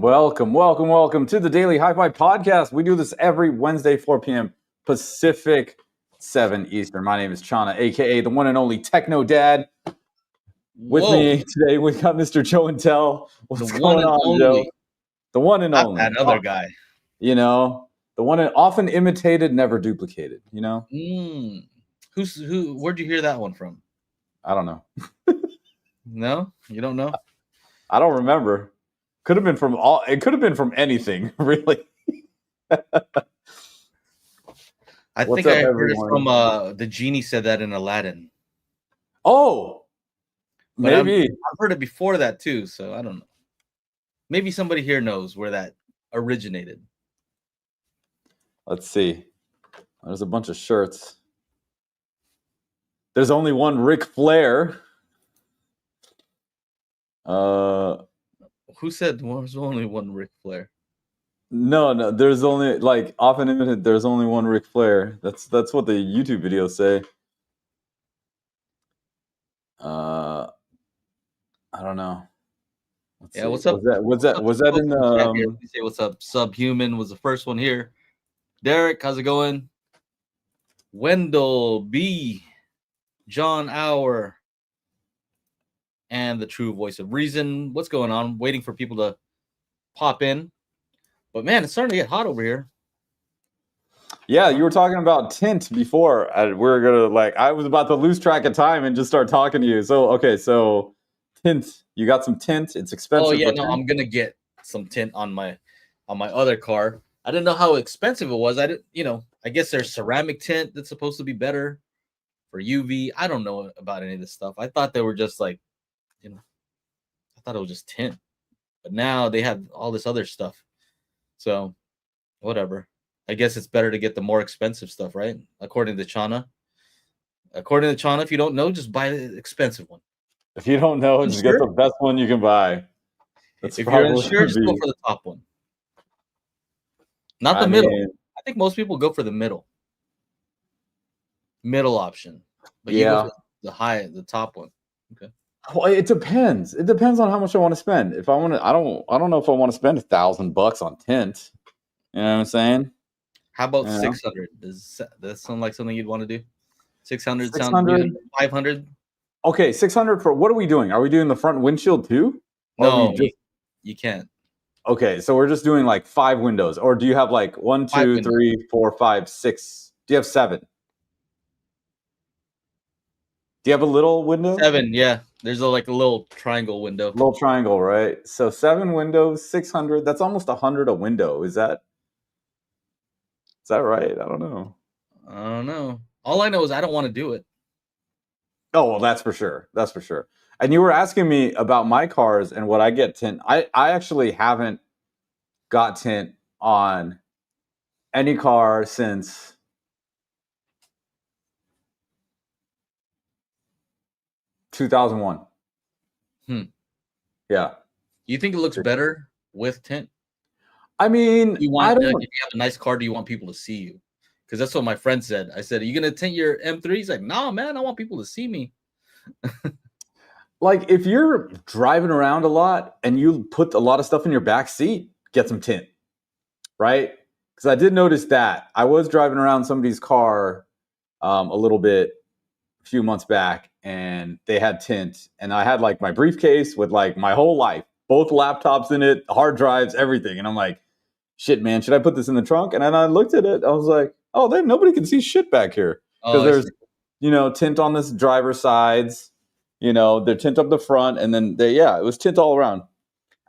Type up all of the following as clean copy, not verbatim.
Welcome to the Daily HiFi Podcast. We do this every Wednesday, 4 p.m. Pacific, 7 Eastern. My name is Chana, a.k.a. the one and only Techno Dad. With me today, we got Mr. Joe and Tell. What's going on, Joe? The one and only. Not that other guy. You know, the one and often imitated, never duplicated, you know? Who? Where'd you hear that one from? I don't know. No? You don't know? I don't remember. Could have been from it could have been from anything, really. I think I heard it from the genie said that in Aladdin. Oh, but maybe I've heard it before that too, so I don't know. Maybe somebody here knows where that originated. Let's see. There's a bunch of shirts. There's only one Ric Flair. Who said there's only one Ric Flair? No, there's only often imitated. There's only one Ric Flair. That's what the YouTube videos say. I don't know. What's up? Was that in the? Say what's up. Subhuman was the first one here. Derek, how's it going? Wendell B, John Hour, and the true voice of reason. What's going on? Waiting for people to pop in. But man, it's starting to get hot over here. Yeah, you were talking about tint before. I was about to lose track of time and just start talking to you. So tint. You got some tint. It's expensive. Oh yeah, no, I'm gonna get some tint on my other car. I didn't know how expensive it was. I guess there's ceramic tint that's supposed to be better for UV. I don't know about any of this stuff. I thought they were just I thought it was just tint. But now they have all this other stuff. So, whatever. I guess it's better to get the more expensive stuff, right? According to Chana. If you don't know, just buy the expensive one. If you don't know, just get the best one you can buy. If you're unsure, just go for the top one. Not the middle. I think most people go for the middle option. But you go for the top one. Okay. Well, it depends. It depends on how much I want to spend. If I want to, I don't know if I want to spend $1,000 on tint. You know what I'm saying? How about 600? Does that sound like something you'd want to do? 600 sound good? 500? Okay, 600 for what are we doing? Are we doing the front windshield too? No, you can't. Okay, so we're just doing 5 windows, or do you have 1, 2, 3, 4, 5, 6? Do you have 7? Do you have a little window? 7, yeah. There's a little triangle window. Little triangle, right? So 7 windows, 600. That's almost 100 a window. Is that right? I don't know. All I know is I don't want to do it. Oh, well, that's for sure. And you were asking me about my cars and what I get tint. I actually haven't got tint on any car since 2001. Yeah. You think it looks better with tint? I mean, if you have a nice car, do you want people to see you? Because that's what my friend said. I said, "Are you gonna tint your M3?" He's like, "No, man, I want people to see me." If you're driving around a lot and you put a lot of stuff in your back seat, get some tint, right? Because I did notice that I was driving around somebody's car a little bit a few months back, and they had tint, and I had my briefcase with my whole life, both laptops in it, hard drives, everything, and I'm like, shit, man, should I put this in the trunk? And then I looked at it, I was like, oh, then nobody can see shit back here because there's tint on this driver's sides, they're tint up the front, and then it was tint all around.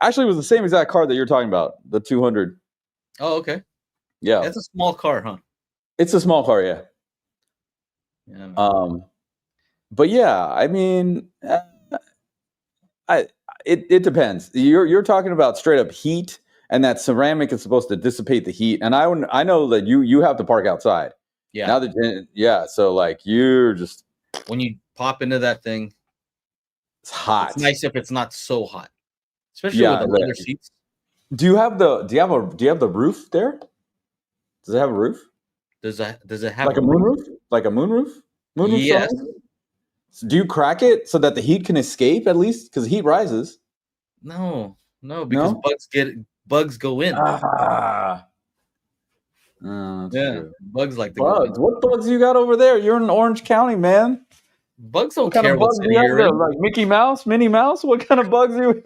Actually, it was the same exact car that you're talking about, the 200. Oh, okay. Yeah, it's a small car, huh? It's a small car, yeah. But yeah, I mean, it depends. You're talking about straight up heat, and that ceramic is supposed to dissipate the heat. And I know that you have to park outside. Yeah. Now that so you're just when you pop into that thing, it's hot. It's nice if it's not so hot, especially with the leather seats. Do you have the roof there? Does it have a roof? Does it have a moonroof? Like a moonroof? Moonroof? Yes. So do you crack it so that the heat can escape at least? Because the heat rises. No, because bugs bugs go in. Ah, that's Yeah, true. bugs like to go in. Bugs. What bugs you got over there? You're in Orange County, man. Bugs What don't kind of care what bugs do city you have you're there? in. Like Mickey Mouse, Minnie Mouse? What kind of bugs you?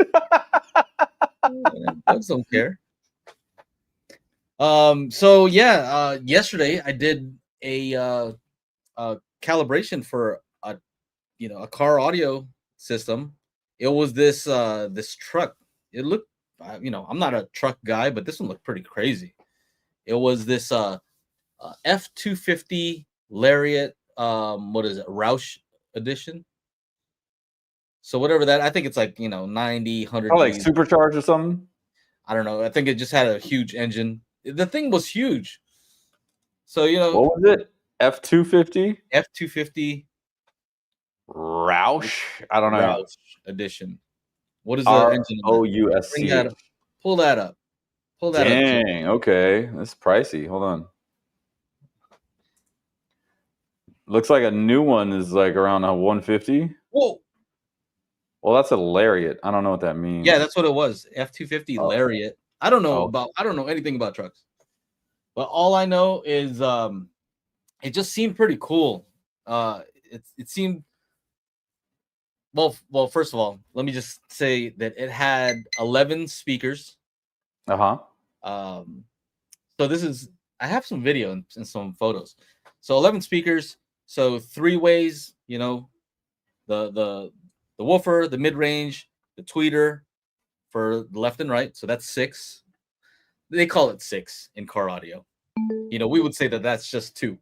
Bugs don't care. So yeah, yesterday I did a calibration for a car audio system. It was this truck. It looked, I'm not a truck guy, but this one looked pretty crazy. It was this F-250 Lariat, what is it, Roush edition. So whatever that, I think it's like 90, 100 Oh, like G's. supercharged or something? I don't know. I think it just had a huge engine. The thing was huge. So What was it? F-250? F-250 Roush? I don't know. Roush edition. What is the engine on that? Bring that ROUSCH. up. Pull that up. Pull that up. Jim. Dang. Okay, that's pricey. Hold on. Looks like a new one is like around a 150. Whoa. Well, that's a Lariat. I don't know what that means. Yeah, that's what it was. F-250 Oh. Lariat. I don't know anything about trucks. But all I know is it just seemed pretty cool. It seemed well, first of all, let me just say that it had 11 speakers. Uh-huh. So I have some video and some photos. So 11 speakers, so 3 ways, the woofer, the mid-range, the tweeter for the left and right. So that's 6. They call it 6 in car audio. We would say that that's just two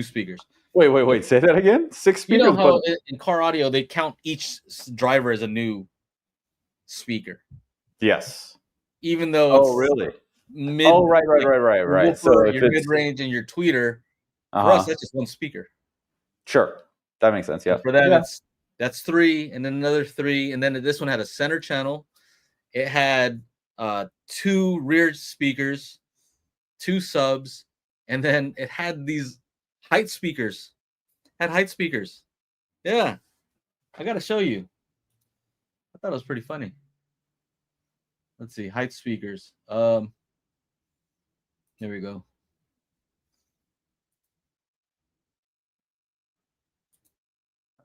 speakers. Wait. Say that again? 6 speakers? You know how in car audio they count each driver as a new speaker. Yes. Even though it's really? mid. Right. So if your mid-range and your tweeter, for us that's just one speaker. Sure, that makes sense. Yeah. So for that, that's 3, and then another 3, and then this one had a center channel. It had 2 rear speakers, 2 subs, and then it had these height speakers. Yeah, I gotta show you. I thought it was pretty funny. Let's see, height speakers. There we go.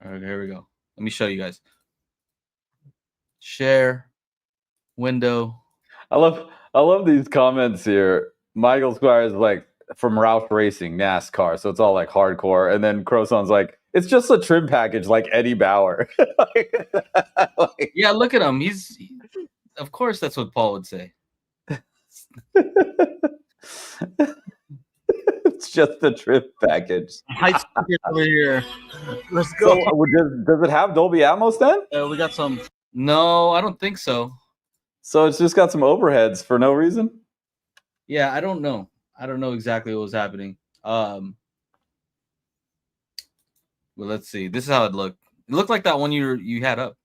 All right, here we go. Let me show you guys. Share window. I love these comments here. Michael Squire is like from Roush Racing, NASCAR, so it's all like hardcore. And then Croson's like, it's just a trim package like Eddie Bauer. Yeah, look at him. Of course, that's what Paul would say. It's just a trim package. Height speakers over here. Let's go. So, does it have Dolby Atmos then? We got some. No, I don't think so. So it's just got some overheads for no reason? Yeah, I don't know. I don't know exactly what was happening. Well, let's see. This is how it looked. It looked like that one you had up.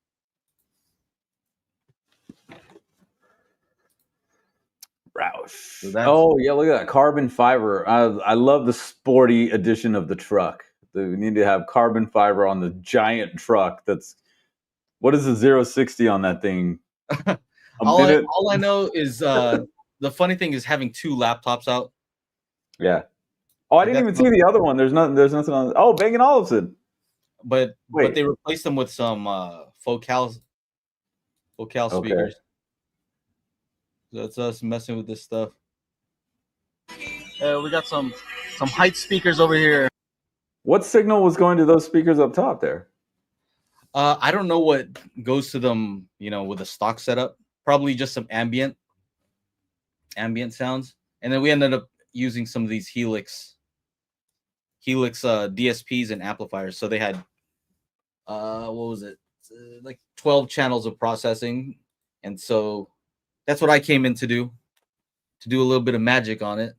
Roush. So yeah, look at that carbon fiber. I love the sporty edition of the truck. We need to have carbon fiber on the giant truck. What is the 0-60 on that thing? All I know is the funny thing is having 2 laptops out. Yeah. Oh, I didn't even see the other one. There's nothing on. Oh, Bang & Olufsen. But they replaced them with some Focal speakers. So that's us messing with this stuff. We got some height speakers over here. What signal was going to those speakers up top there? I don't know what goes to them, with a stock setup. Probably just some ambient sounds. And then we ended up using some of these Helix DSPs and amplifiers. So they had what was it? Like 12 channels of processing. And so that's what I came in to do a little bit of magic on it.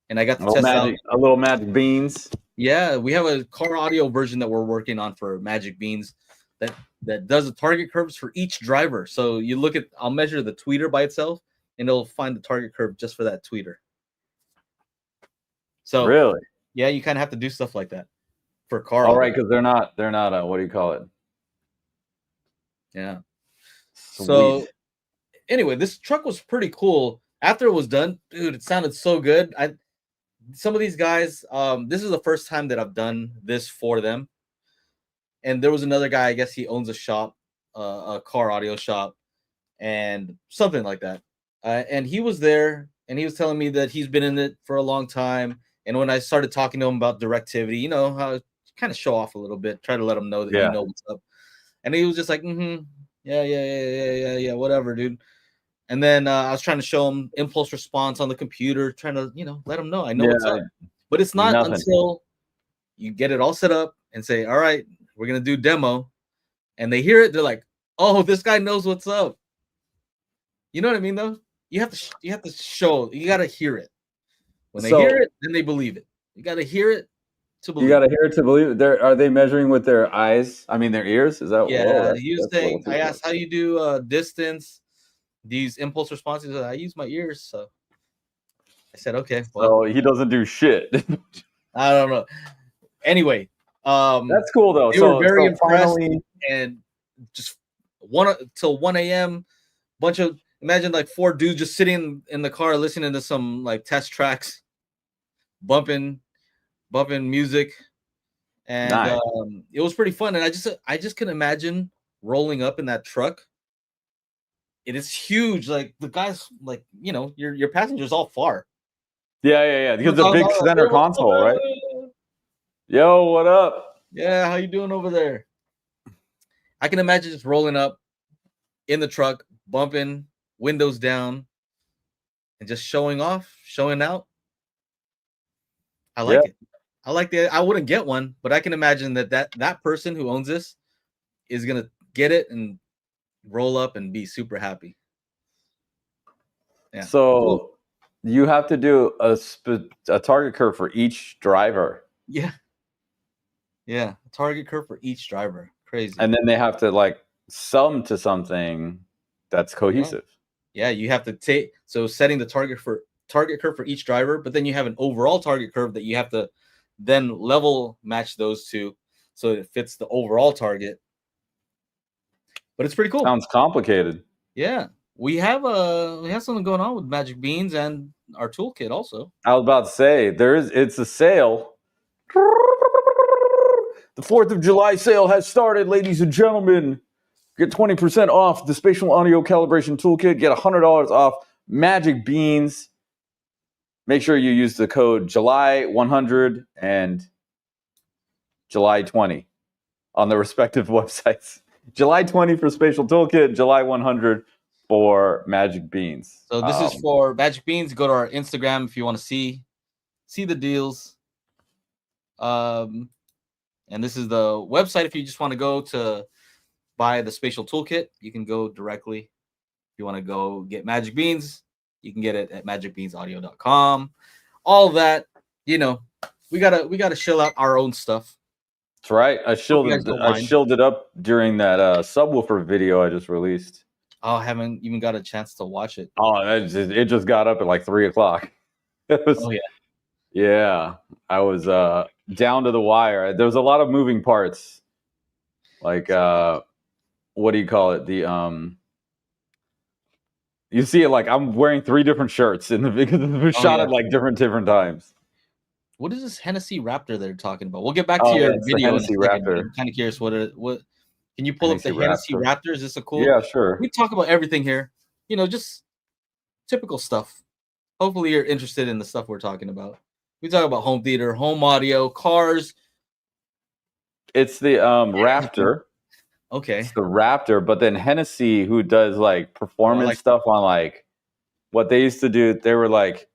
And I got to test out a little Magic Beans. Yeah, we have a car audio version that we're working on for Magic Beans that does the target curves for each driver. So I'll measure the tweeter by itself and it'll find the target curve just for that tweeter. So really, yeah, you kind of have to do stuff like that for car. All right, because they're not what do you call it? Yeah. Sweet. So anyway, this truck was pretty cool. After it was done, dude, it sounded so good. Some of these guys, this is the first time that I've done this for them. And there was another guy, I guess he owns a shop, a car audio shop, and something like that. And he was there, and he was telling me that he's been in it for a long time. And when I started talking to him about directivity, you know, how kind of show off a little bit, try to let him know that you know what's up. And he was just like, yeah, whatever, dude. And then I was trying to show him impulse response on the computer, trying to, you know, let him know I know what's up. But it's not until you get it all set up and say, all right, we're gonna do demo, and they hear it, they're like, oh, this guy knows what's up. You know what I mean, though? You have to show, you gotta hear it. When they hear it, then they believe it. You gotta hear it to believe. You gotta hear it to believe it. Are they measuring with their eyes? I mean, their ears? Is that? Yeah, he was saying. I asked, how you do distance, these impulse responses. I use my ears, so I said, okay. Well, so he doesn't do shit. I don't know. Anyway, that's cool though. They were very impressed, and just till 1 a.m. Bunch of, imagine like 4 dudes just sitting in the car listening to some like test tracks, bumping music, and nice. It was pretty fun. And I just can imagine rolling up in that truck. It is huge. Like the guys, like, you know, your passengers all far. Yeah. Because the big center console, right? Yo, what up? Yeah, how you doing over there? I can imagine just rolling up in the truck, bumping, windows down, and just showing off, showing out. I like it. I like the. I wouldn't get one, but I can imagine that person who owns this is gonna get it and roll up and be super happy. Yeah. So cool. You have to do a target curve for each driver. Yeah. Yeah, target curve for each driver. Crazy. And then they have to like sum to something that's cohesive. Yeah, you have to take, so setting the target curve for each driver, but then you have an overall target curve that you have to then level match those two so it fits the overall target. But it's pretty cool. Sounds complicated. Yeah. We have something going on with Magic Beans and our toolkit also. I was about to say it's a sale. The 4th of July sale has started, ladies and gentlemen. Get 20% off the Spatial Audio Calibration Toolkit. Get $100 off Magic Beans. Make sure you use the code July100 and July20 on the respective websites. July20 for Spatial Toolkit, July100 for Magic Beans. So this is for Magic Beans. Go to our Instagram if you want to see the deals. And this is the website. If you just want to go to buy the Spatial Toolkit, you can go directly. If you want to go get Magic Beans, you can get it at magicbeansaudio.com. All of that, you know, we gotta shill out our own stuff. That's right. I shilled it up during that subwoofer video I just released. Oh, I haven't even got a chance to watch it. Oh, it just got up at like 3:00. Oh yeah. Yeah, I was down to the wire. There was a lot of moving parts. Like what do you call it? The you see it like I'm wearing 3 different shirts in the because it was shot at like different times. What is this Hennessy Raptor they're talking about? We'll get back to your video in a second. I'm kind of curious what can you pull up the Hennessy Raptor? Is this a cool? Yeah, sure. We talk about everything here. You know, just typical stuff. Hopefully you're interested in the stuff we're talking about. We talk about home theater, home audio, cars. It's the Raptor. Okay. It's the Raptor, but then Hennessy, who does like performance stuff on like what they used to do, they were like,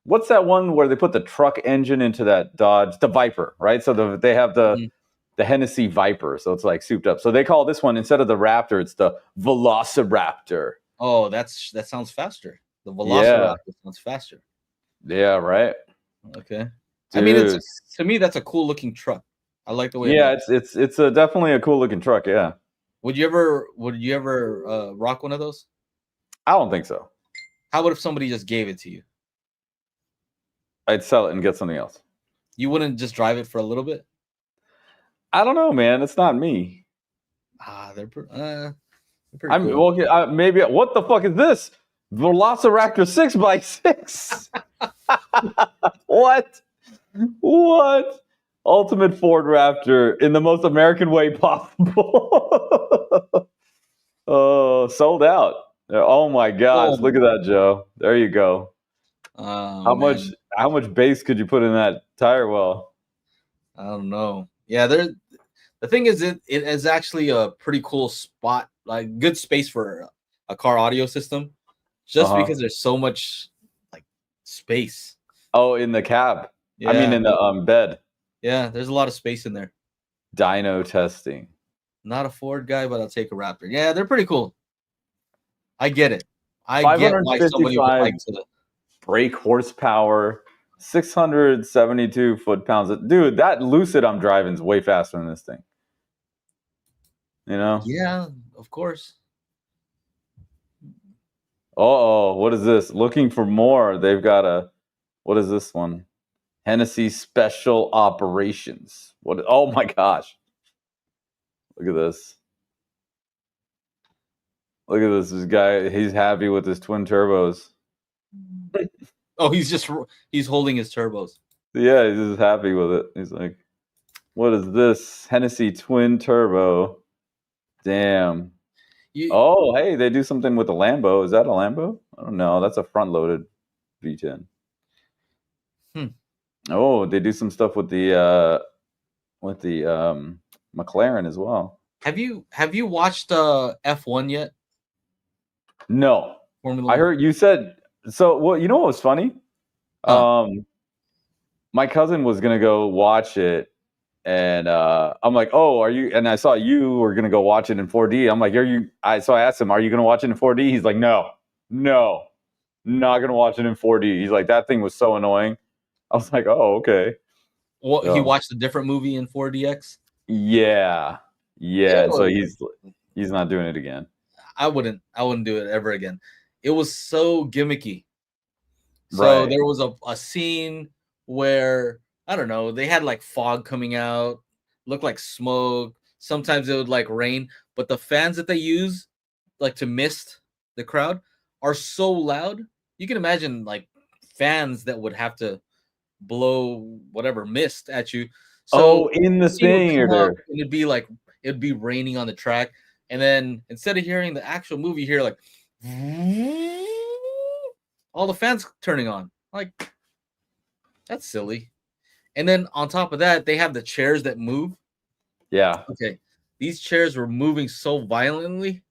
what's that one where they put the truck engine into that Dodge, the Viper, right? So they have the Hennessy Viper, so it's like souped up. So they call this one, instead of the Raptor, it's the Velociraptor. Oh, that sounds faster. The Velociraptor sounds faster. Yeah, right. Okay. Dude. I mean, to me, that's a cool looking truck. I like the way. Yeah, it's definitely a cool looking truck. Yeah. Would you ever rock one of those? I don't think so. How about if somebody just gave it to you? I'd sell it and get something else. You wouldn't just drive it for a little bit? I don't know, man. It's not me. They're pretty cool. Maybe. What the fuck is this? Velociraptor 6x6. What? What? Ultimate Ford Raptor in the most American way possible. Oh, sold out. Oh my gosh. Look at that, Joe. There you go. Oh How man, much bass could you put in that tire well? I don't know. Yeah, the thing is, it is actually a pretty cool spot, like good space for a car audio system, just Uh-huh. because there's so much like space. Oh, in the cab. I mean Yeah, in the bed. yeah, there's a lot of space in there. Dyno testing. Not a Ford guy, but I'll take a Raptor. Yeah, they're pretty cool. I get it. I get why somebody would 555 like to. brake horsepower, 672 foot-pounds. Dude, that Lucid I'm driving is way faster than this thing. You know? Yeah, of course. Uh-oh, what is this? Looking for more. They've got what is this one? Hennessy Special Operations. What? Oh my gosh. Look at this. Look at this. This guy, he's happy with his twin turbos. Oh, he's holding his turbos. Yeah, he's just happy with it. He's like, what is this? Hennessy twin turbo. Damn. Oh, hey, they do something with the Lambo. Is that a Lambo? I don't know. That's a front-loaded V10. Oh, they do some stuff with the McLaren as well. Have you watched F1 yet? No. Formula I heard you said so. Well, you know what was funny? My cousin was gonna go watch it, and I'm like, "Oh, are you?" And I saw you were gonna go watch it in 4D. I'm like, "Are you?" So I asked him, "Are you gonna watch it in 4D?" He's like, "No, not gonna watch it in 4D." He's like, "That thing was so annoying." I was like, "Oh, okay." Well, he watched a different movie in 4DX. Yeah. And so he's not doing it again. I wouldn't do it ever again. It was so gimmicky. So there was a scene where, I don't know, they had like fog coming out, looked like smoke. Sometimes it would like rain, but the fans that they use like to mist the crowd are so loud. You can imagine like fans that would have to blow whatever mist at you. So in the thing, and it'd be raining on the track, and then instead of hearing the actual movie, you hear like all the fans turning on. Like, that's silly. And then on top of that, they have the chairs that move. Yeah. Okay. These chairs were moving so violently.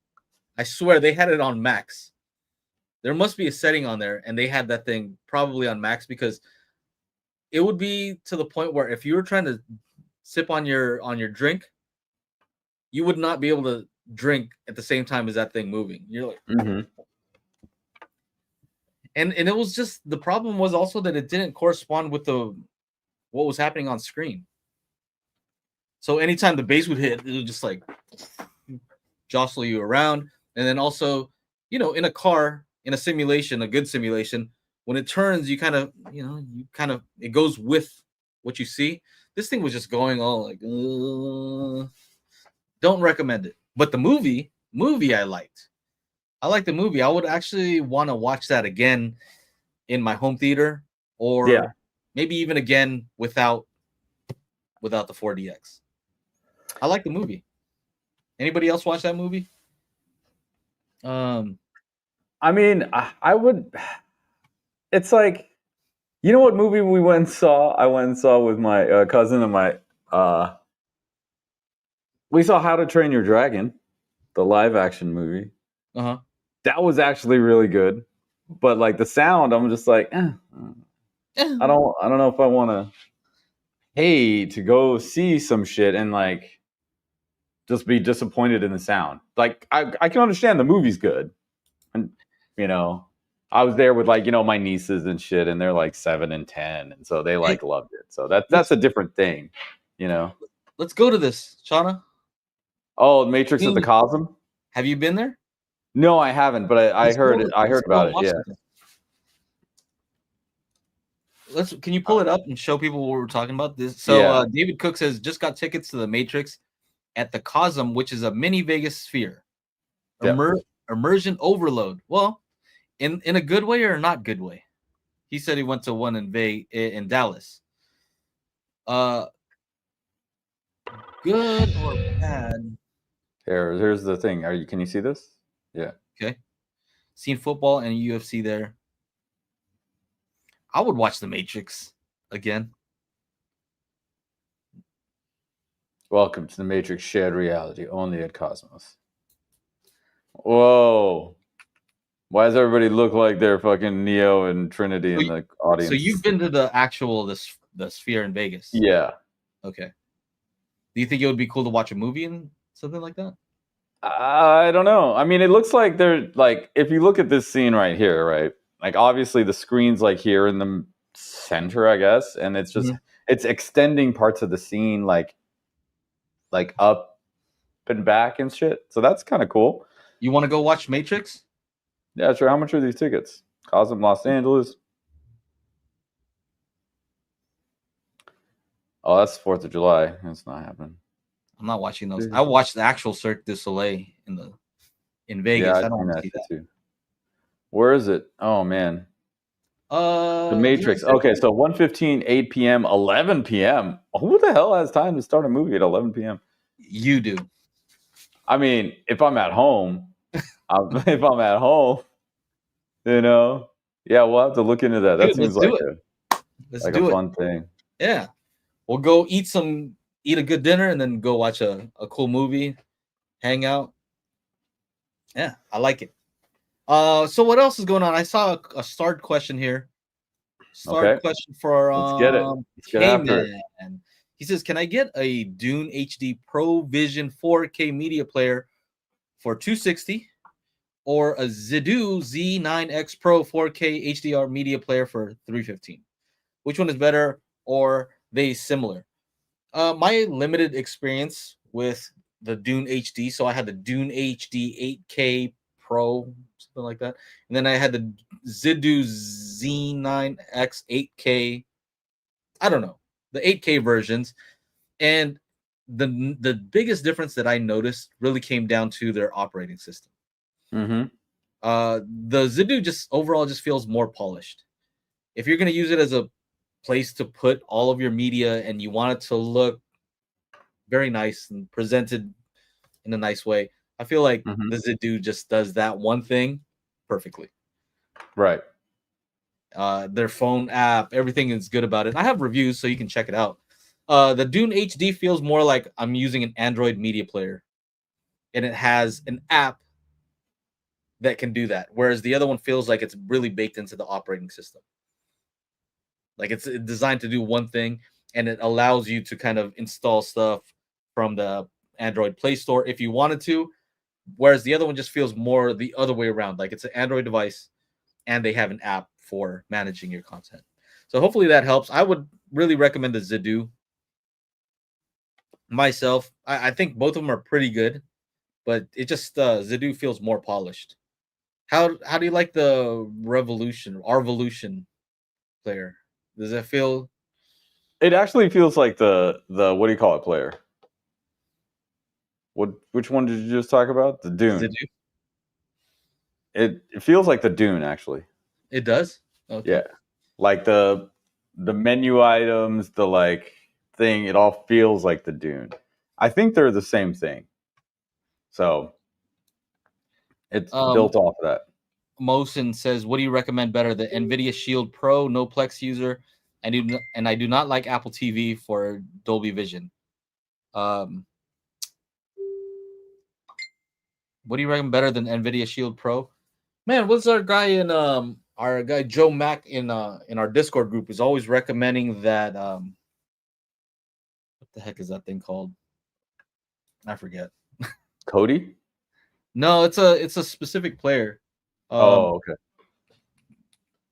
I swear they had it on max. There must be a setting on there, and they had that thing probably on max, because it would be to the point where if you were trying to sip on your drink, you would not be able to drink at the same time as that thing moving. You're like, and it was just, the problem was also that it didn't correspond with what was happening on screen. So anytime the bass would hit, it would just like jostle you around. And then also, in a car, in a simulation, a good simulation, when it turns, you kind of, it goes with what you see. This thing was just going all like, don't recommend it. But the movie I liked. I like the movie. I would actually want to watch that again in my home theater, or maybe even again without the 4DX. I like the movie. Anybody else watch that movie? I mean, I would. It's like, you know what movie we went and saw? I went and saw with my cousin and my. We saw How to Train Your Dragon, the live action movie. That was actually really good, but like the sound, I'm just like, I don't know if I want to pay to go see some shit and like just be disappointed in the sound. Like I can understand the movie's good, and I was there with like my nieces and shit, and they're like 7 and 10, and so they like loved it. So that's a different thing, Let's go to this, Shauna. Oh, Matrix at the Cosm. Have you been there? No, I haven't, but I heard it. I heard about it. Yeah. Can you pull it up and show people what we're talking about? This. So David Cook says, just got tickets to the Matrix at the Cosm, which is a mini Vegas sphere. Immersion overload. Well, In a good way or not good way? He said he went to one in Dallas. Good or bad? Here's the thing. Can you see this? Yeah. Okay. Seen football and UFC there. I would watch The Matrix again. Welcome to the Matrix shared reality, only at Cosmos. Whoa. Why does everybody look like they're fucking Neo and Trinity in the audience? So you've been to the Sphere in Vegas? Yeah. Okay. Do you think it would be cool to watch a movie and something like that? I don't know. I mean, it looks like they're like, if you look at this scene right here, right? Like, obviously the screen's like here in the center, I guess, and it's just it's extending parts of the scene like up and back and shit. So that's kind of cool. You want to go watch Matrix? Yeah, sure. How much are these tickets? Cosm Los Angeles. Oh, that's 4th of July. That's not happening. I'm not watching those. I watched the actual Cirque du Soleil in Vegas. Yeah, I don't want to see that too. Where is it? Oh man. The Matrix. Okay, so 1:15, 8 p.m., 11 p.m. Who the hell has time to start a movie at 11 p.m.? You do. I mean, if I'm at home, you know, yeah, we'll have to look into that. That seems like a fun thing. Yeah, we'll go eat a good dinner, and then go watch a cool movie, hang out. Yeah, I like it. So what else is going on? I saw a start question here. Question for let's get it. Let's get after it. He says, "Can I get a Dune HD Pro Vision 4K media player for $260, or a Zidu Z9X Pro 4K HDR media player for $315? Which one is better, or they similar?" My limited experience with the Dune HD, so I had the Dune HD 8K Pro, something like that, and then I had the Zidu Z9X 8K. I don't know, the 8K versions, and the biggest difference that I noticed really came down to their operating system. Mm-hmm. The Zidu just overall just feels more polished. If you're going to use it as a place to put all of your media and you want it to look very nice and presented in a nice way, I feel like the Zidu just does that one thing perfectly. Right. Their phone app, everything is good about it. I have reviews, so you can check it out. The Dune HD feels more like I'm using an Android media player, and it has an app that can do that, whereas the other one feels like it's really baked into the operating system. Like it's designed to do one thing, and it allows you to kind of install stuff from the Android Play Store if you wanted to, whereas the other one just feels more the other way around. Like it's an Android device, and they have an app for managing your content. So hopefully that helps. I would really recommend the Zidu. Myself, I think both of them are pretty good, but it just Zidu feels more polished. How do you like the Revolution player? Does it feel? It actually feels like the what do you call it player? Which one did you just talk about? The Dune. Zidu? It feels like the Dune actually. It does? Okay. Yeah. Like the menu items, the like thing, it all feels like the Dune. I think they're the same thing. So it's built off of that. Mosin says, "What do you recommend better, the NVIDIA Shield Pro, no Plex user? I do not like Apple TV for Dolby Vision. What do you recommend better than NVIDIA Shield Pro? Man, what's our guy Joe Mack in our Discord group is always recommending that what the heck is that thing called? I forget. Cody? No, it's a specific player. Okay.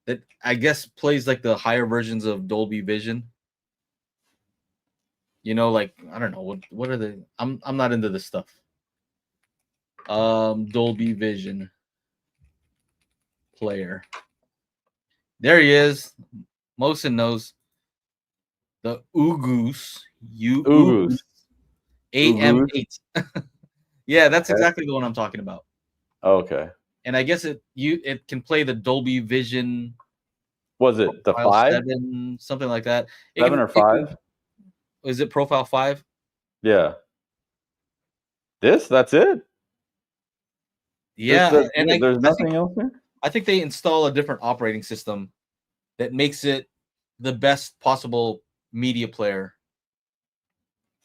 That I guess plays like the higher versions of Dolby Vision. You know, like I don't know what are they? I'm not into this stuff. Dolby Vision player. There he is. Mosin knows the Ugoos. Ugoos. AM8. Yeah, that's exactly the one I'm talking about. Okay. and I guess it can play the Dolby Vision Was it the Profile 5, 7, something like that. 7 or 5? Is it Profile 5? Yeah. That's it. Yeah, and There's nothing else there. I think they install a different operating system that makes it the best possible media player.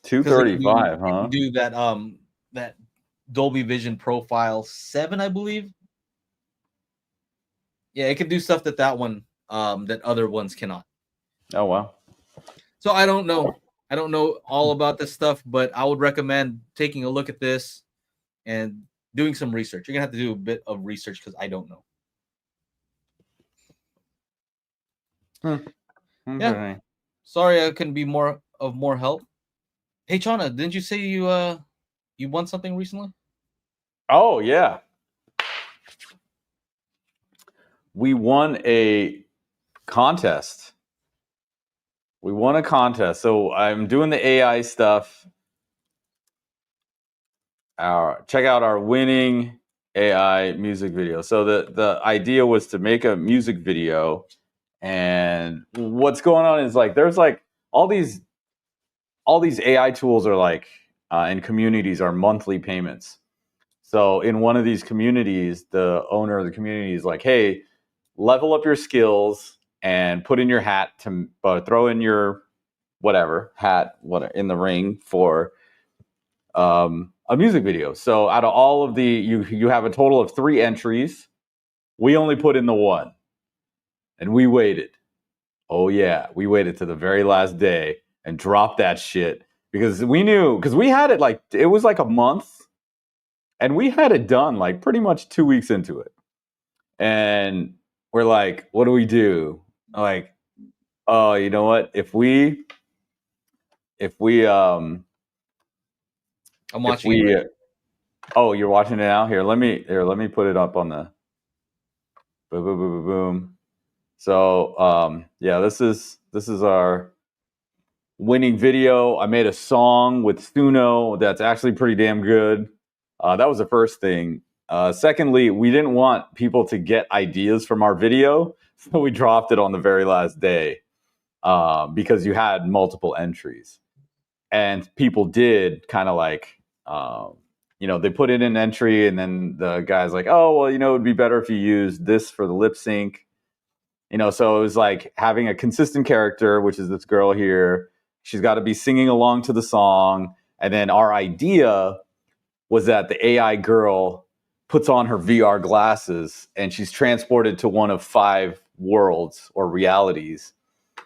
235, It huh? can do that Dolby Vision Profile 7, I believe. Yeah, it can do stuff that one that other ones cannot. Oh wow. So I don't know. I don't know all about this stuff, but I would recommend taking a look at this and doing some research. You're gonna have to do a bit of research because I don't know. Yeah. Sorry I couldn't be more help. Hey Chana, didn't you say you won something recently? Oh yeah. We won a contest. So I'm doing the AI stuff. Check out our winning AI music video. So the idea was to make a music video, and what's going on is like there's like all these AI tools are like in communities are monthly payments. So in one of these communities, the owner of the community is like, "Hey, level up your skills and put in your hat to throw in your whatever hat in the ring for a music video." So out of all of the you have a total of 3 entries. We only put in the one, and we waited. Oh yeah, we waited to the very last day and dropped that shit because we knew, because we had it like it was like a month, and we had it done like pretty much 2 weeks into it, and we're like, what do we do? Like, oh, you know what? If we I'm watching it. Right. Oh, you're watching it now? Here, let me put it up on the boom, boom, boom, boom, boom. So, yeah, this is our winning video. I made a song with Suno that's actually pretty damn good. That was the first thing. Secondly, we didn't want people to get ideas from our video, so we dropped it on the very last day because you had multiple entries, and people did kind of like. They put in an entry, and then the guy's like, "Oh, well, it'd be better if you used this for the lip sync." So it was like having a consistent character, which is this girl here. She's got to be singing along to the song. And then our idea was that the AI girl puts on her VR glasses and she's transported to one of 5 worlds or realities.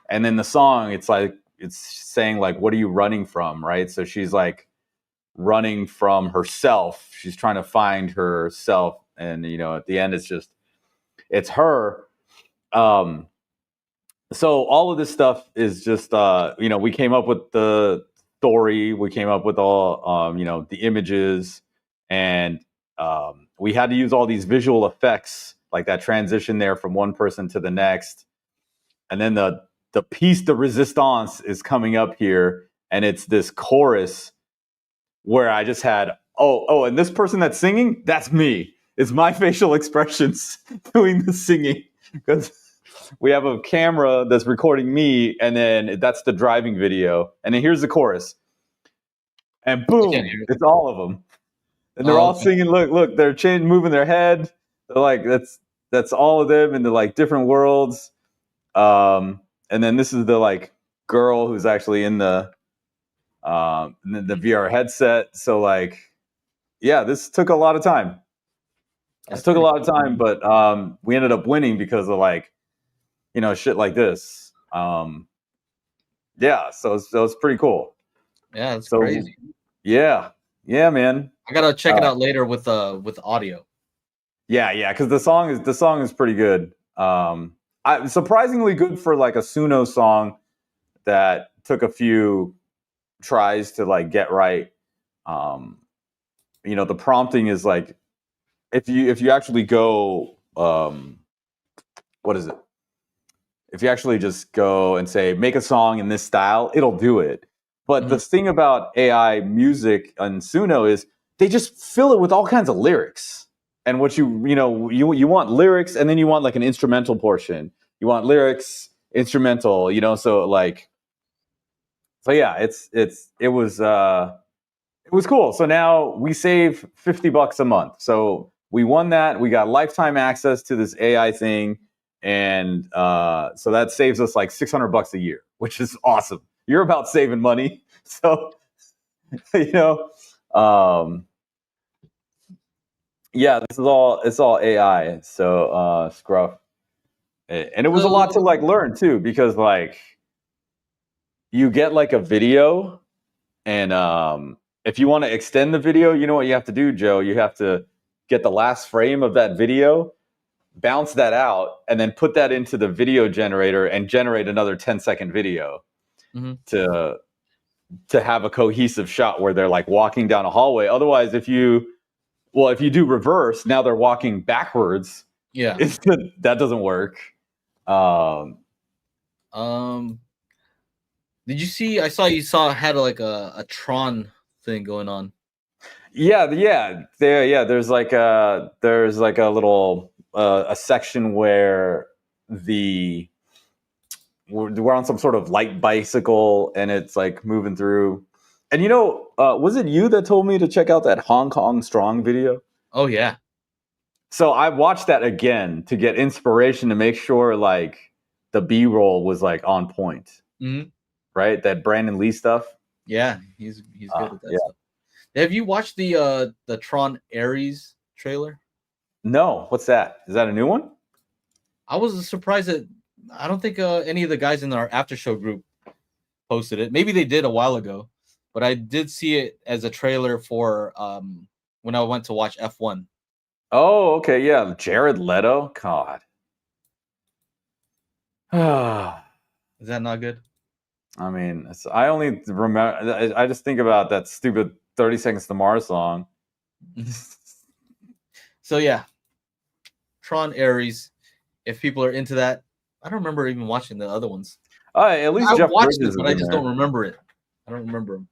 And then the song, it's saying like, what are you running from? Right. So she's like running from herself. She's trying to find herself. And, at the end, it's her. So all of this stuff is just, we came up with the story, we came up with all, the images, and we had to use all these visual effects, like that transition there from one person to the next. And then the piece de resistance is coming up here, and it's this chorus where I just had, and this person that's singing, that's me. It's my facial expressions doing the singing, because we have a camera that's recording me, and then that's the driving video. And then here's the chorus. And boom, it's all of them. And they're all singing. Look, they're moving their head. They're like, that's all of them in the like different worlds. And then this is the like girl who's actually in the VR headset. So like, yeah, this took a lot of time. But we ended up winning because of like, shit like this. Yeah, so it's pretty cool. Yeah, it's crazy. Yeah, man. I gotta check it out later with audio. Yeah, because the song is pretty good. Surprisingly good for like a Suno song that took a few tries to like get right. The prompting is like, if you actually go, what is it? If you actually just go and say, make a song in this style, it'll do it. But the thing about AI music on Suno is they just fill it with all kinds of lyrics. and what you want lyrics, and then you want like an instrumental portion. You want lyrics, instrumental, so like, so yeah, it was cool. So now we save $50 a month. So we won that. We got lifetime access to this AI thing, and so that saves us like $600 a year, which is awesome. You're about saving money, so you know, um, yeah, it's all AI. So Scruff, and it was a lot to So like learn too, because like you get like a video. And if you want to extend the video, you know what you have to do, Joe? You have to get the last frame of that video, bounce that out, and then put that into the video generator and generate another 10-second video mhm. to have a cohesive shot where they're like walking down a hallway. Otherwise, if you do reverse, now they're walking backwards. Yeah. That doesn't work. Did you see? I saw had like a Tron thing going on. Yeah. There's like a little a section where we're on some sort of light bicycle, and it's like moving through. And was it you that told me to check out that Hong Kong Strong video? Oh yeah. So I watched that again to get inspiration to make sure like the B-roll was like on point, Mm-hmm. right? That Brandon Lee stuff. Yeah, he's good at that yeah. stuff. Have you watched the Tron Ares trailer? No, what's that? Is that a new one? I was surprised that I don't think any of the guys in our after show group posted it. Maybe they did a while ago, but I did see it as a trailer for when I went to watch F1. Oh, okay, yeah, Jared Leto. God, Is that not good? I mean, I only remember. I just think about that stupid 30 Seconds to Mars song. So yeah, Tron Ares. If people are into that, I don't remember even watching the other ones. At least I Jeff watched Bridges it, but I just don't remember it. I don't remember him.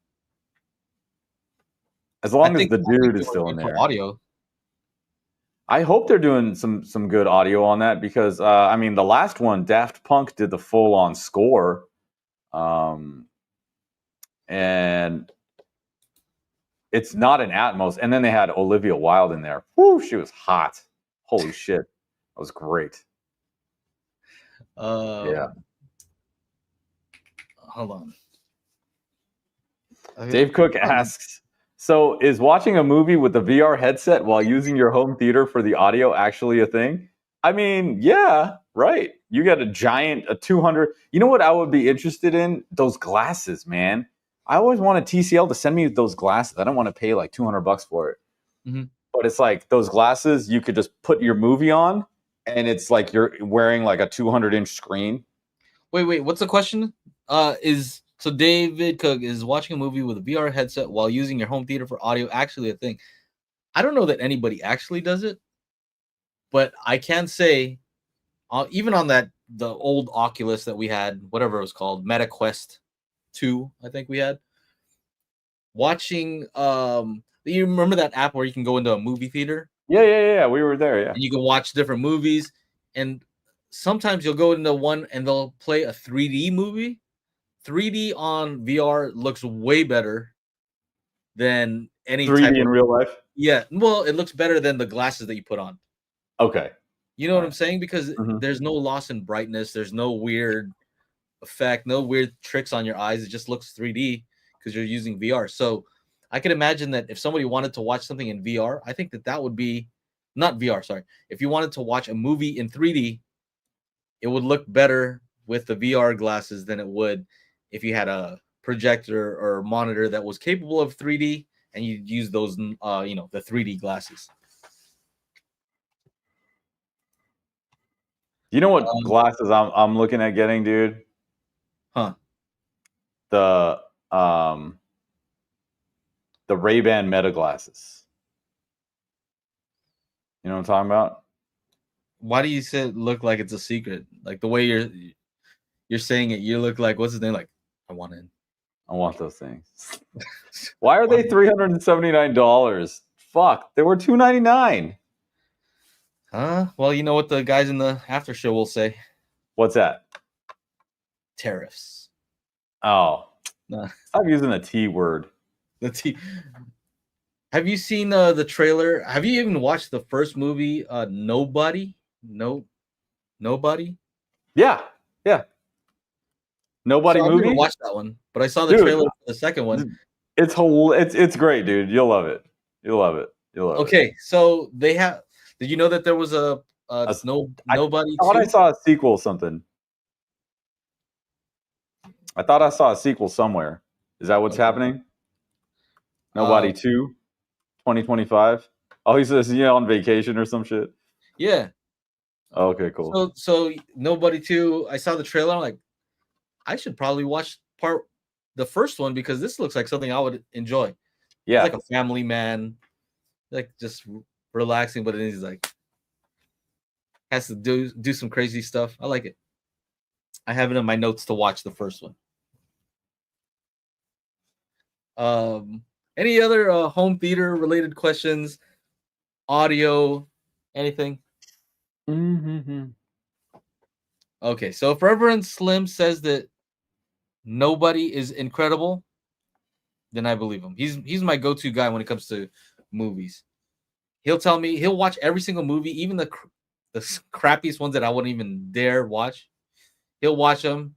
As long as the dude is still in there. Audio. I hope they're doing some good audio on that, because I mean, the last one, Daft Punk did the full on score, and it's not an Atmos. And then they had Olivia Wilde in there. Whoo, she was hot. Holy shit, that was great. Yeah. Hold on. Dave Cook asks, so is watching a movie with a VR headset while using your home theater for the audio actually a thing? I mean, yeah, right. You got a 200. You know what I would be interested in? Those glasses, man. I always wanted TCL to send me those glasses. I don't want to pay like $200 for it. Mm-hmm. But it's like those glasses, you could just put your movie on, and it's like you're wearing like a 200-inch screen. Wait, what's the question? So David Cook, is watching a movie with a VR headset while using your home theater for audio actually a thing? I don't know that anybody actually does it, but I can say, even on the old Oculus that we had, whatever it was called, Meta Quest 2, I think we had, watching, you remember that app where you can go into a movie theater? Yeah. We were there, yeah. And you can watch different movies, and sometimes you'll go into one and they'll play a 3D movie. 3D on VR looks way better than any 3D type in real life. Yeah, well, it looks better than the glasses that you put on. Okay, you know what I'm saying? Because there's no loss in brightness, there's no weird effect, no weird tricks on your eyes. It just looks 3D because you're using VR. So I can imagine that if somebody wanted to watch something in VR, I think that would be not VR. Sorry, if you wanted to watch a movie in 3D, it would look better with the VR glasses than it would if you had a projector or monitor that was capable of 3D and you use those, the 3D glasses. You know what glasses I'm looking at getting, dude? Huh? The Ray-Ban Meta glasses. You know what I'm talking about? Why do you say it look like it's a secret? Like the way you're saying it, you look like, what's his name? Like, I want those things. Why are they $379? Fuck, they were $299. Well, you know what the guys in the after show will say. What's that? Tariffs. Oh, Nah, stop using the T word. let's see. Have you seen the trailer? Have you even watched the first movie, Nobody? Nobody? Yeah, yeah. Nobody So I've never movie, watched that one, but I saw the dude. trailer for the second one. It's great, dude. You'll love it. You'll love it. You'll love it. Okay, so they have. Did you know that there was a I Nobody thought I 2? saw a sequel. Something. I thought I saw a sequel somewhere. Is that what's Okay. happening? Nobody 2, 2025. Oh, he says on vacation or some shit. Yeah. Oh, okay, cool. So Nobody 2. I saw the trailer. I'm like, I should probably watch the first one because this looks like something I would enjoy. Yeah, It's like a family man, like just relaxing, but he's like has to do some crazy stuff. I like it. I have it in my notes to watch the first one. Any other home theater related questions? Audio, anything? mm-hmm. Okay, so if Reverend Slim says that Nobody is incredible, then I believe him. He's my go-to guy when it comes to movies. He'll tell me he'll watch every single movie, even the crappiest ones that I wouldn't even dare watch. He'll watch them,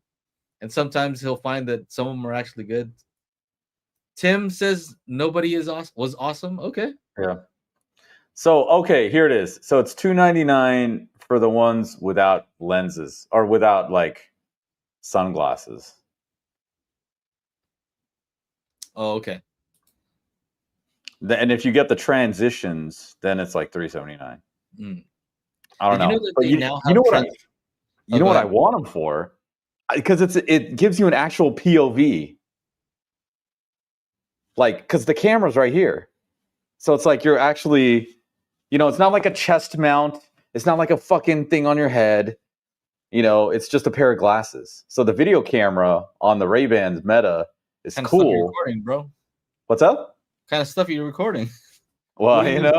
and sometimes he'll find that some of them are actually good. Tim says Nobody was awesome. Okay. Yeah. So okay, here it is. So it's $2.99 for the ones without lenses or without like sunglasses. Oh, okay. And if you get the transitions, then it's like $3.79. Mm. I don't Did you know know, that but they now you have know what Oh, go I ahead. want them for, because it gives you an actual POV, like because the camera's right here, so it's like you're actually, it's not like a chest mount, it's not like a fucking thing on your head, it's just a pair of glasses. So the video camera on the Ray-Bans Meta is Kind of stuff you're cool. recording, bro. What's up? Kind of stuff you're recording. Well, What do you need?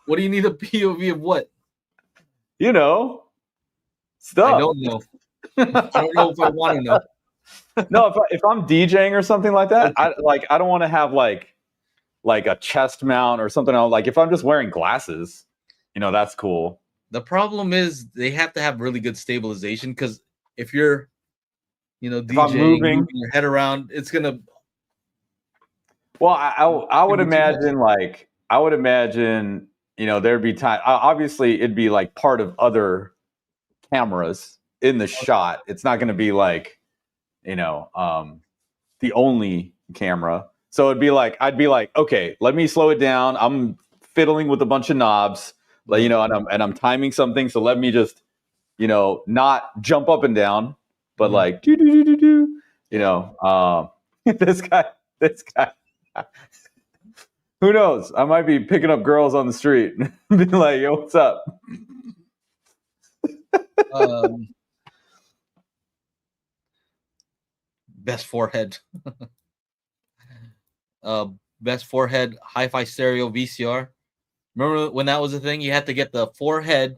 What do you need a POV of what? Stuff. I don't know. I don't know if I want to know. No, if I'm DJing or something like that, Okay. I don't want to have like a chest mount or something else. Like if I'm just wearing glasses, that's cool. The problem is they have to have really good stabilization because if you're, If I'm DJing, moving, moving your head around, it's gonna. well, I would It'd be too much. imagine, there'd be time. Obviously, it'd be like part of other cameras in the shot. It's not going to be like, the only camera. So I'd be like, okay, let me slow it down. I'm fiddling with a bunch of knobs, and I'm timing something. So let me just, not jump up and down, but like do do do do do. This guy. Who knows? I might be picking up girls on the street and be like, "Yo, what's up?" Best forehead. Best forehead hi-fi stereo VCR. Remember when that was a thing? You had to get the forehead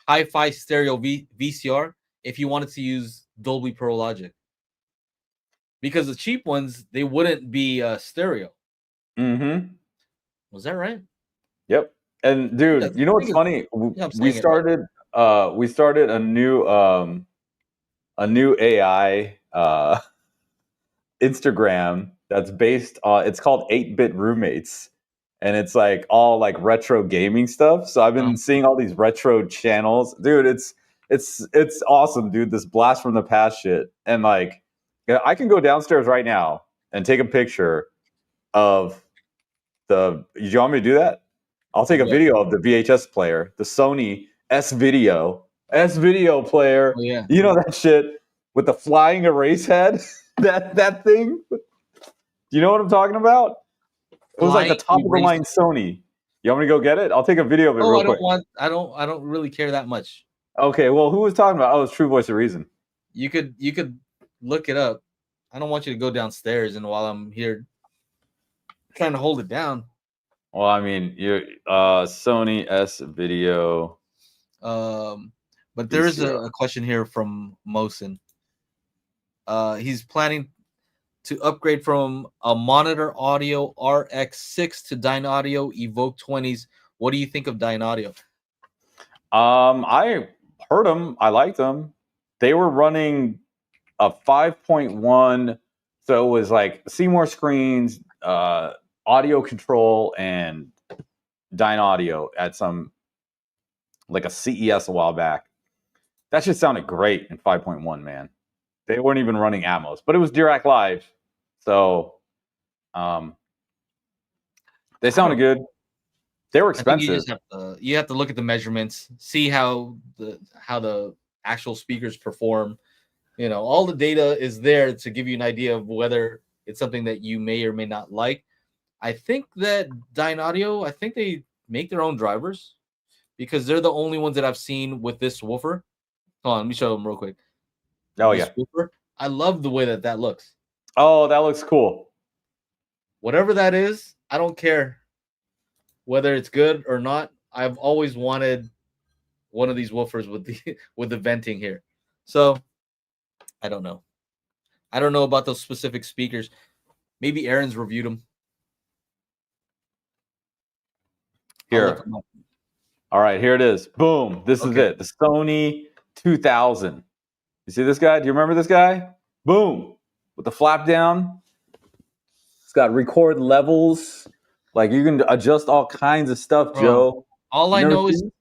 hi-fi stereo VCR if you wanted to use Dolby Pro Logic. Because the cheap ones, they wouldn't be stereo. Mm-hmm. Was that right? Yep. And dude, you know what's funny? We started a new AI Instagram that's based on, it's called 8-Bit Roommates, and it's like all like retro gaming stuff. So I've been seeing all these retro channels, dude. It's awesome, dude. This blast from the past shit, and like, I can go downstairs right now and take a picture of the. You want me to do that? I'll take a video of the VHS player, the Sony S video player. Oh, yeah. You know that shit with the flying erase head. that thing. Do you know what I'm talking about? It was like the top of the line Sony. You want me to go get it? I'll take a video of it real quick. I don't really care that much. Okay, well, who was talking about? Oh, it's True Voice of Reason. You could look it up. I don't want you to go downstairs and while I'm here trying to hold it down. Well, I mean, you're Sony S video. But there is VCR. a question here from Mosin. He's planning to upgrade from a Monitor Audio RX6 to Dyne Audio Evoke 20s. What do you think of Dyne Audio? I heard them. I liked them. They were running a 5.1, so it was like Seymour screens, audio control, and Dyne Audio at some like a CES a while back. That just sounded great in 5.1, man. They weren't even running Atmos, but it was Dirac Live, so they sounded good. They were I think you expensive. just have to look at the measurements, see how the actual speakers perform. You know, all the data is there to give you an idea of whether it's something that you may or may not like. I think that Dyne Audio, I think they make their own drivers because they're the only ones that I've seen with this woofer. Hold on, let me show them real quick. Oh This yeah. woofer, I love the way that looks. Oh, that looks cool. Whatever that is, I don't care whether it's good or not. I've always wanted one of these woofers with the with the venting here. So I don't know. I don't know about those specific speakers. Maybe Aaron's reviewed them. I'll look Here. them up. All right, here it is. Boom. This is Okay. it. The Sony 2000. You see this guy? Do you remember this guy? Boom. With the flap down. It's got record levels. Like you can adjust all kinds of stuff, Bro, Joe. all You I never know is seen it?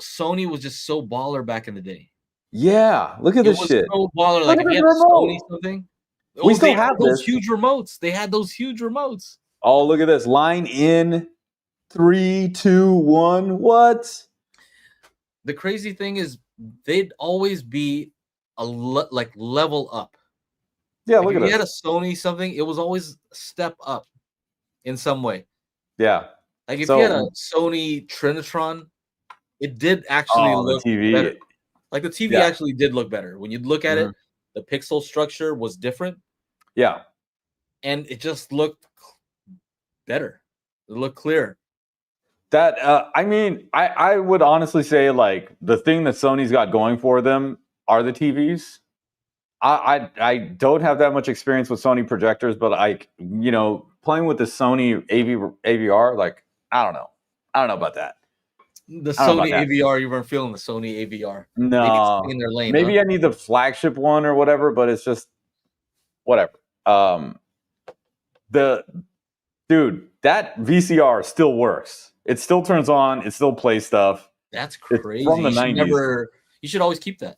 Sony was just so baller back in the day. Yeah. Look at It this was shit. so baller. Look Like at if you this had a Sony remote. something, We oh, they still had have those this. huge remotes. They had those huge remotes. Oh, look at this. Line in 3, 2, 1. What? The crazy thing is they'd always be like level up. Yeah, Like look if at you had a this. Sony something, it was always a step up in some way. Yeah. Like if you had a So, Sony Trinitron, it did actually oh, the look better. TV. Like the TV Yeah. actually did look better. When you look at it, Mhm. the pixel structure was different Yeah. and it just looked better. It looked clearer. That I mean, I would honestly say like the thing that Sony's got going for them are the TVs. I don't have that much experience with Sony projectors, but playing with the Sony AVR, like I don't know about that. The I don't know Sony about that. AVR, you weren't feeling the Sony AVR. They need something No, in their lane, huh? maybe I need the flagship one or whatever, but it's just whatever. The dude, that VCR still works. It still turns on. It still plays stuff. That's It's crazy. from the 90s. You should always keep that.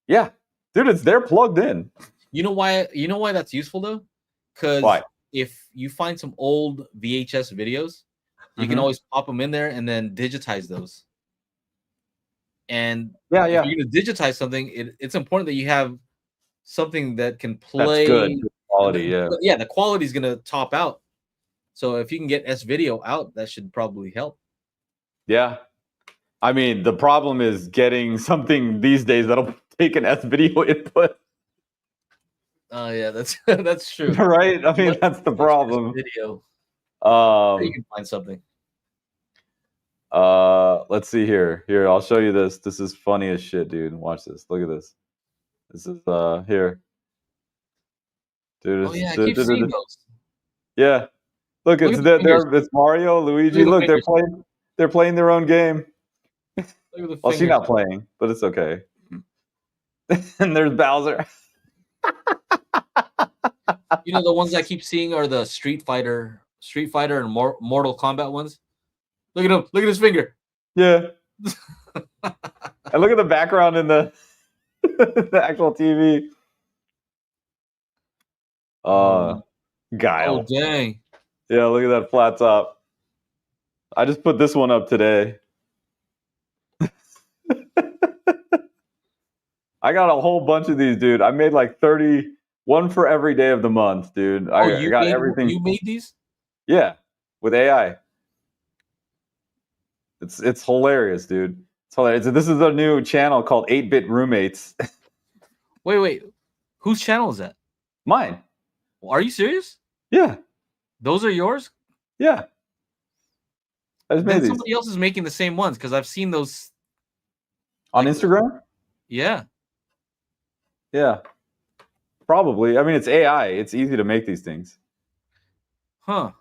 Yeah, dude, they're plugged in. You know why that's useful though? Because Why? if you find some old VHS videos, you can Mhm. always pop them in there and then digitize those. And Yeah, if yeah. you're going to digitize something, it's important that you have something that can That's play. good quality. Yeah, Yeah, the quality is going to top out. So if you can get S video out, that should probably help. yeah. I mean, the problem is getting something these days that'll take an S video input, Oh yeah, that's true. right? I mean, What that's the is S problem. video? You Um, can find something. let's see here. Here, I'll show you this. This is funny as shit, dude. Watch this. Look at this. This is here, dude. Oh yeah, I keep seeing those. Yeah. Look, Look it's at the fingers. it's Mario, Look Luigi. at the Look, fingers. they're playing their own game. Look at the Well, she's fingers. not playing, but it's okay. And there's Bowser. You know the ones I keep seeing are the Street Fighter and Mortal Kombat ones. Look at him. Look at his finger. Yeah. And look at the background in the the actual TV. Oh Guile. dang. Yeah, look at that flat top. I just put this one up today. I got a whole bunch of these, dude. I made like 30, one for every day of the month, dude. I got everything. You made these? Yeah, with AI. It's hilarious, dude. It's hilarious. This is a new channel called 8-Bit Roommates. Wait. Whose channel is that? Mine. Are you serious? Yeah. Those are yours? Yeah. I just made Then these. somebody else is making the same ones because I've seen those On Like Instagram? Yeah. Yeah, probably. I mean, it's AI. It's easy to make these things. Huh.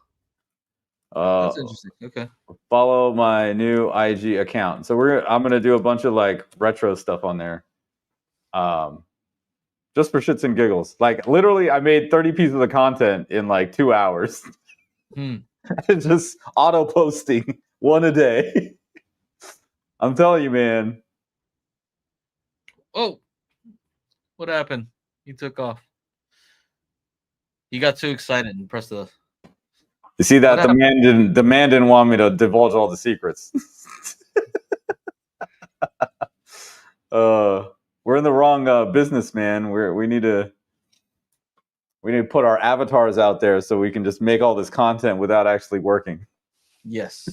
Uh, That's interesting. Okay. Follow my new IG account. So I'm gonna do a bunch of like retro stuff on there. Just for shits and giggles. Like literally, I made 30 pieces of content in like 2 hours. Hmm. Just auto posting one a day. I'm telling you, man. Oh, what happened? He took off. He got too excited and pressed the. You see What that happened? the man didn't want me to divulge all the secrets. We're in the wrong business, man. We need to put our avatars out there so we can just make all this content without actually working. Yes.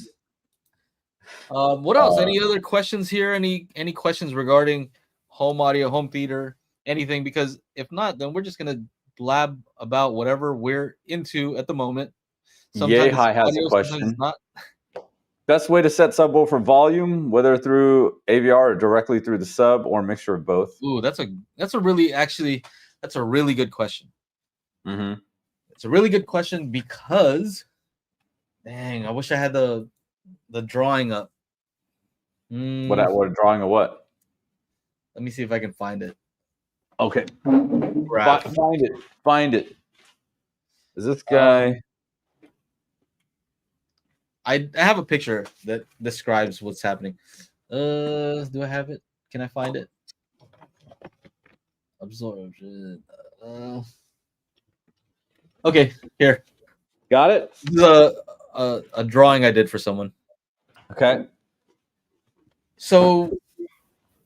What else? Any other questions here? Any questions regarding home audio, home theater, anything? Because if not, then we're just gonna blab about whatever we're into at the moment. Yay Sometimes it's High has a audio, sometimes it's question. not. Best way to set subwoofer volume, whether through AVR or directly through the sub or a mixture of both? Ooh, that's a really actually that's a really good question. Mm-hmm. It's a really good question because dang, I wish I had the drawing up. What drawing of what? Let me see if I can find it. Okay. Graph. Find it. Find it. Is this guy? I have a picture that describes what's happening. Do I have it? Can I find it? Absorption. Okay, here. Got it? This is a drawing I did for someone. Okay. So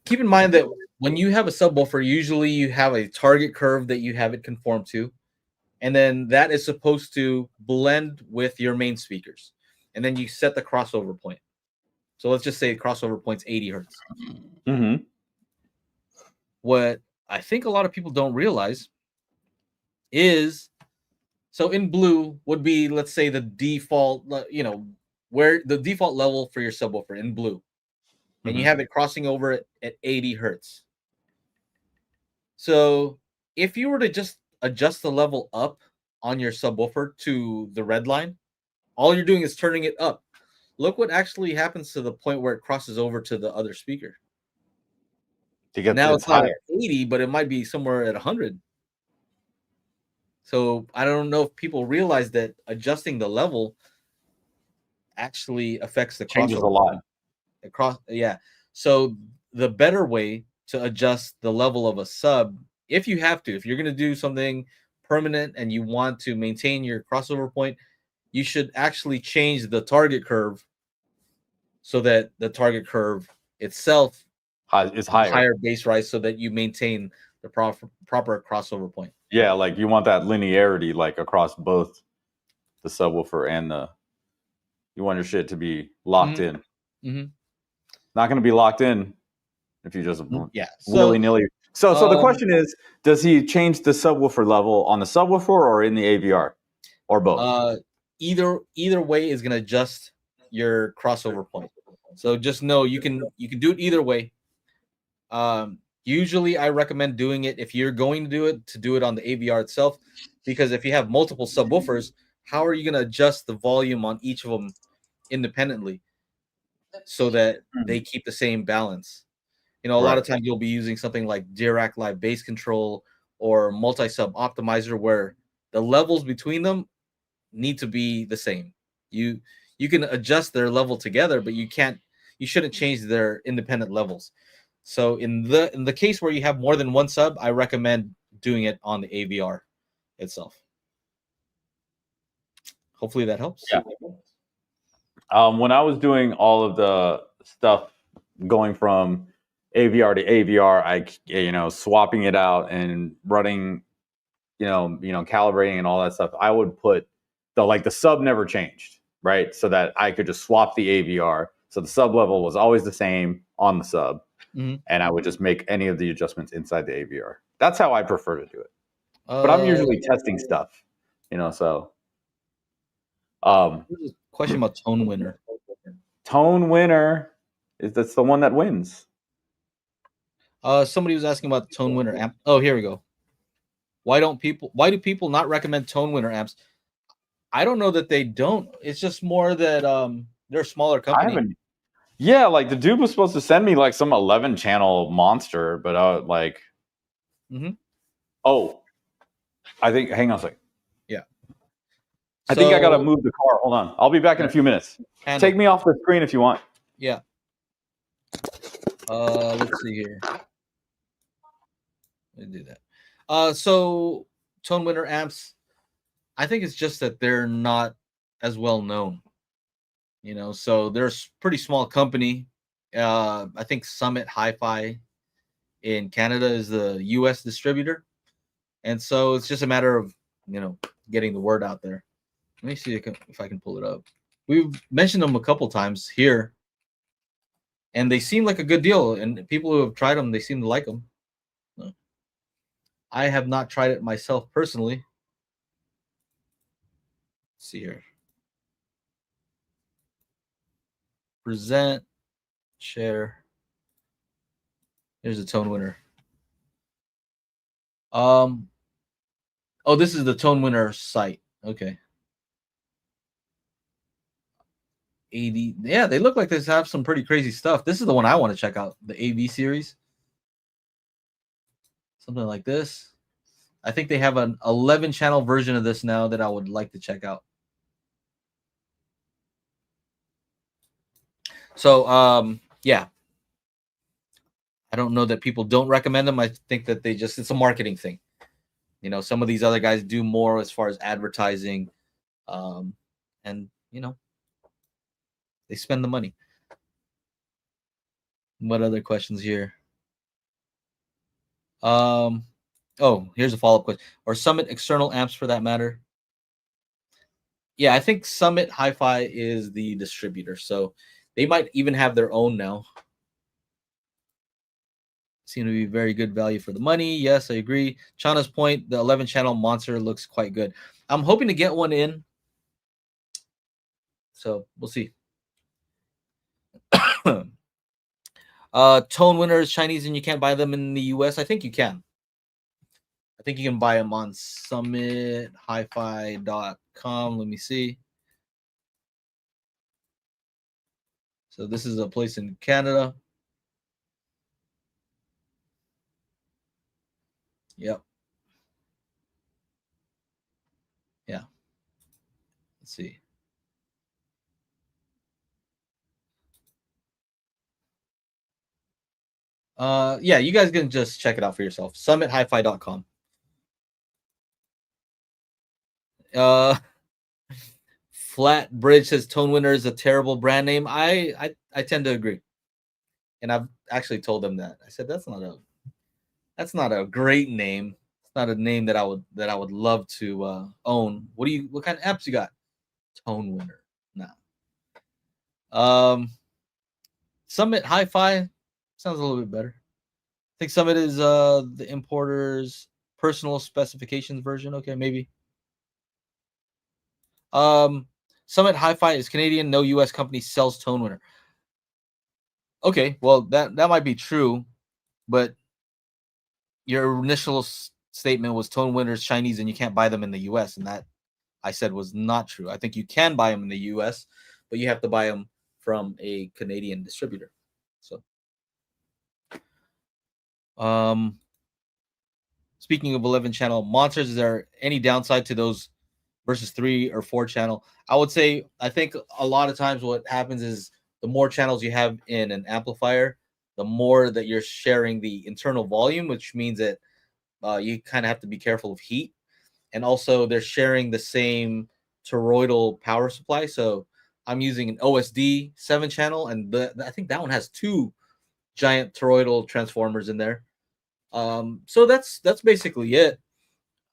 keep in mind that when you have a subwoofer, usually you have a target curve that you have it conform to, and then that is supposed to blend with your main speakers, and then you set the crossover point. So let's just say crossover point's 80 hertz. Mm-hmm. What I think a lot of people don't realize is so in blue would be, let's say, the default, where the default level for your subwoofer in blue, and you have it crossing over at 80 hertz. So if you were to just adjust the level up on your subwoofer to the red line, all you're doing is turning it up. Look what actually happens to the point where it crosses over to the other speaker. Now it's not higher. at 80, but it might be somewhere at 100. So I don't know if people realize that adjusting the level actually affects the Changes crossover a lot. Yeah. So the better way to adjust the level of a sub, if you have to, if you're going to do something permanent and you want to maintain your crossover point, you should actually change the target curve so that the target curve itself Is higher. higher base rise so that you maintain the proper crossover point. Yeah, like you want that linearity like across both the subwoofer and you want your shit to be locked in. Mm-hmm. Not going to be locked in if you just willy-nilly. So the question is, does he change the subwoofer level on the subwoofer or in the AVR or both? Either way is going to adjust your crossover point. So just know you can do it either way. Usually I recommend doing it if you're going to do it on the AVR itself, because if you have multiple subwoofers, how are you going to adjust the volume on each of them independently so that they keep the same balance? A lot of times you'll be using something like Dirac Live Bass Control or multi-sub optimizer where the levels between them need to be the same. You can adjust their level together, but you shouldn't change their independent levels. So in the case where you have more than one sub, I recommend doing it on the AVR itself. Hopefully that helps. Yeah. When I was doing all of the stuff going from AVR to AVR, I swapping it out and running, calibrating and all that stuff. I would put the sub never changed, right? So that I could just swap the AVR. So the sub level was always the same on the sub. Mm-hmm. And I would just make any of the adjustments inside the AVR. That's how I prefer to do it. But I'm usually testing stuff, so. There's a question about tone winner. Tone winner that's the one that wins. Somebody was asking about the tone winner amp. Oh, here we go. Why do people not recommend tone winner amps? I don't know that they don't. It's just more that they're a smaller I company. haven't. Yeah, like the dude was supposed to send me like some 11 channel monster, but like, oh, I think. Hang on a second. Yeah. I think I gotta move the car. Hold on. I'll be back in a few minutes. Handle. Take me off the screen if you want. Yeah. Let's see here. Let me do that. So tone winner amps, I think it's just that they're not as well known. So they're a pretty small company. I think Summit HiFi in Canada is the US distributor. And so it's just a matter of, getting the word out there. Let me see if I can pull it up. We've mentioned them a couple times here, and they seem like a good deal. And people who have tried them, they seem to like them. I have not tried it myself personally. Let's see here. Present, share. Here's the tone winner. Oh, this is the tone winner site. Okay. 80. Yeah, they look like they have some pretty crazy stuff. This is the one I want to check out, the AV series. Something like this. I think they have an 11 channel version of this now that I would like to check out. So, yeah. I don't know that people don't recommend them. I think that it's a marketing thing. Some of these other guys do more as far as advertising. And, they spend the money. What other questions here? Oh, here's a follow-up question. Or Summit external amps for that matter. Yeah, I think Summit HiFi is the distributor. So they might even have their own now. Seem to be very good value for the money. Yes, I agree. Chana's point, the 11 channel monster looks quite good. I'm hoping to get one in. So we'll see. Tone winners, Chinese, and you can't buy them in the US. I think you can. I think you can buy them on summithifi.com. Let me see. So this is a place in Canada. Yep. Yeah. Let's see. Yeah, you guys can just check it out for yourself. Summithifi.com. Flat Bridge says Tone Winner is a terrible brand name. I tend to agree. And I've actually told them that. I said that's not a great name. It's not a name that I would love to own. What kind of apps you got? Tone Winner. No. Summit HiFi sounds a little bit better. I think Summit is the importer's personal specifications version. Okay, maybe. Summit HiFi is Canadian. No U.S. company sells Tone Winner. Okay, well that might be true, but your initial statement was Tone Winner's Chinese and you can't buy them in the U.S. and that I said was not true. I think you can buy them in the U.S., but you have to buy them from a Canadian distributor. So, speaking of 11 channel monsters, is there any downside to those versus 3 or 4 channel? I would say I think a lot of times what happens is the more channels you have in an amplifier, the more that you're sharing the internal volume, which means that you kind of have to be careful of heat. And also they're sharing the same toroidal power supply. So I'm using an OSD 7 channel, and I think that one has 2 giant toroidal transformers in there. So that's basically it.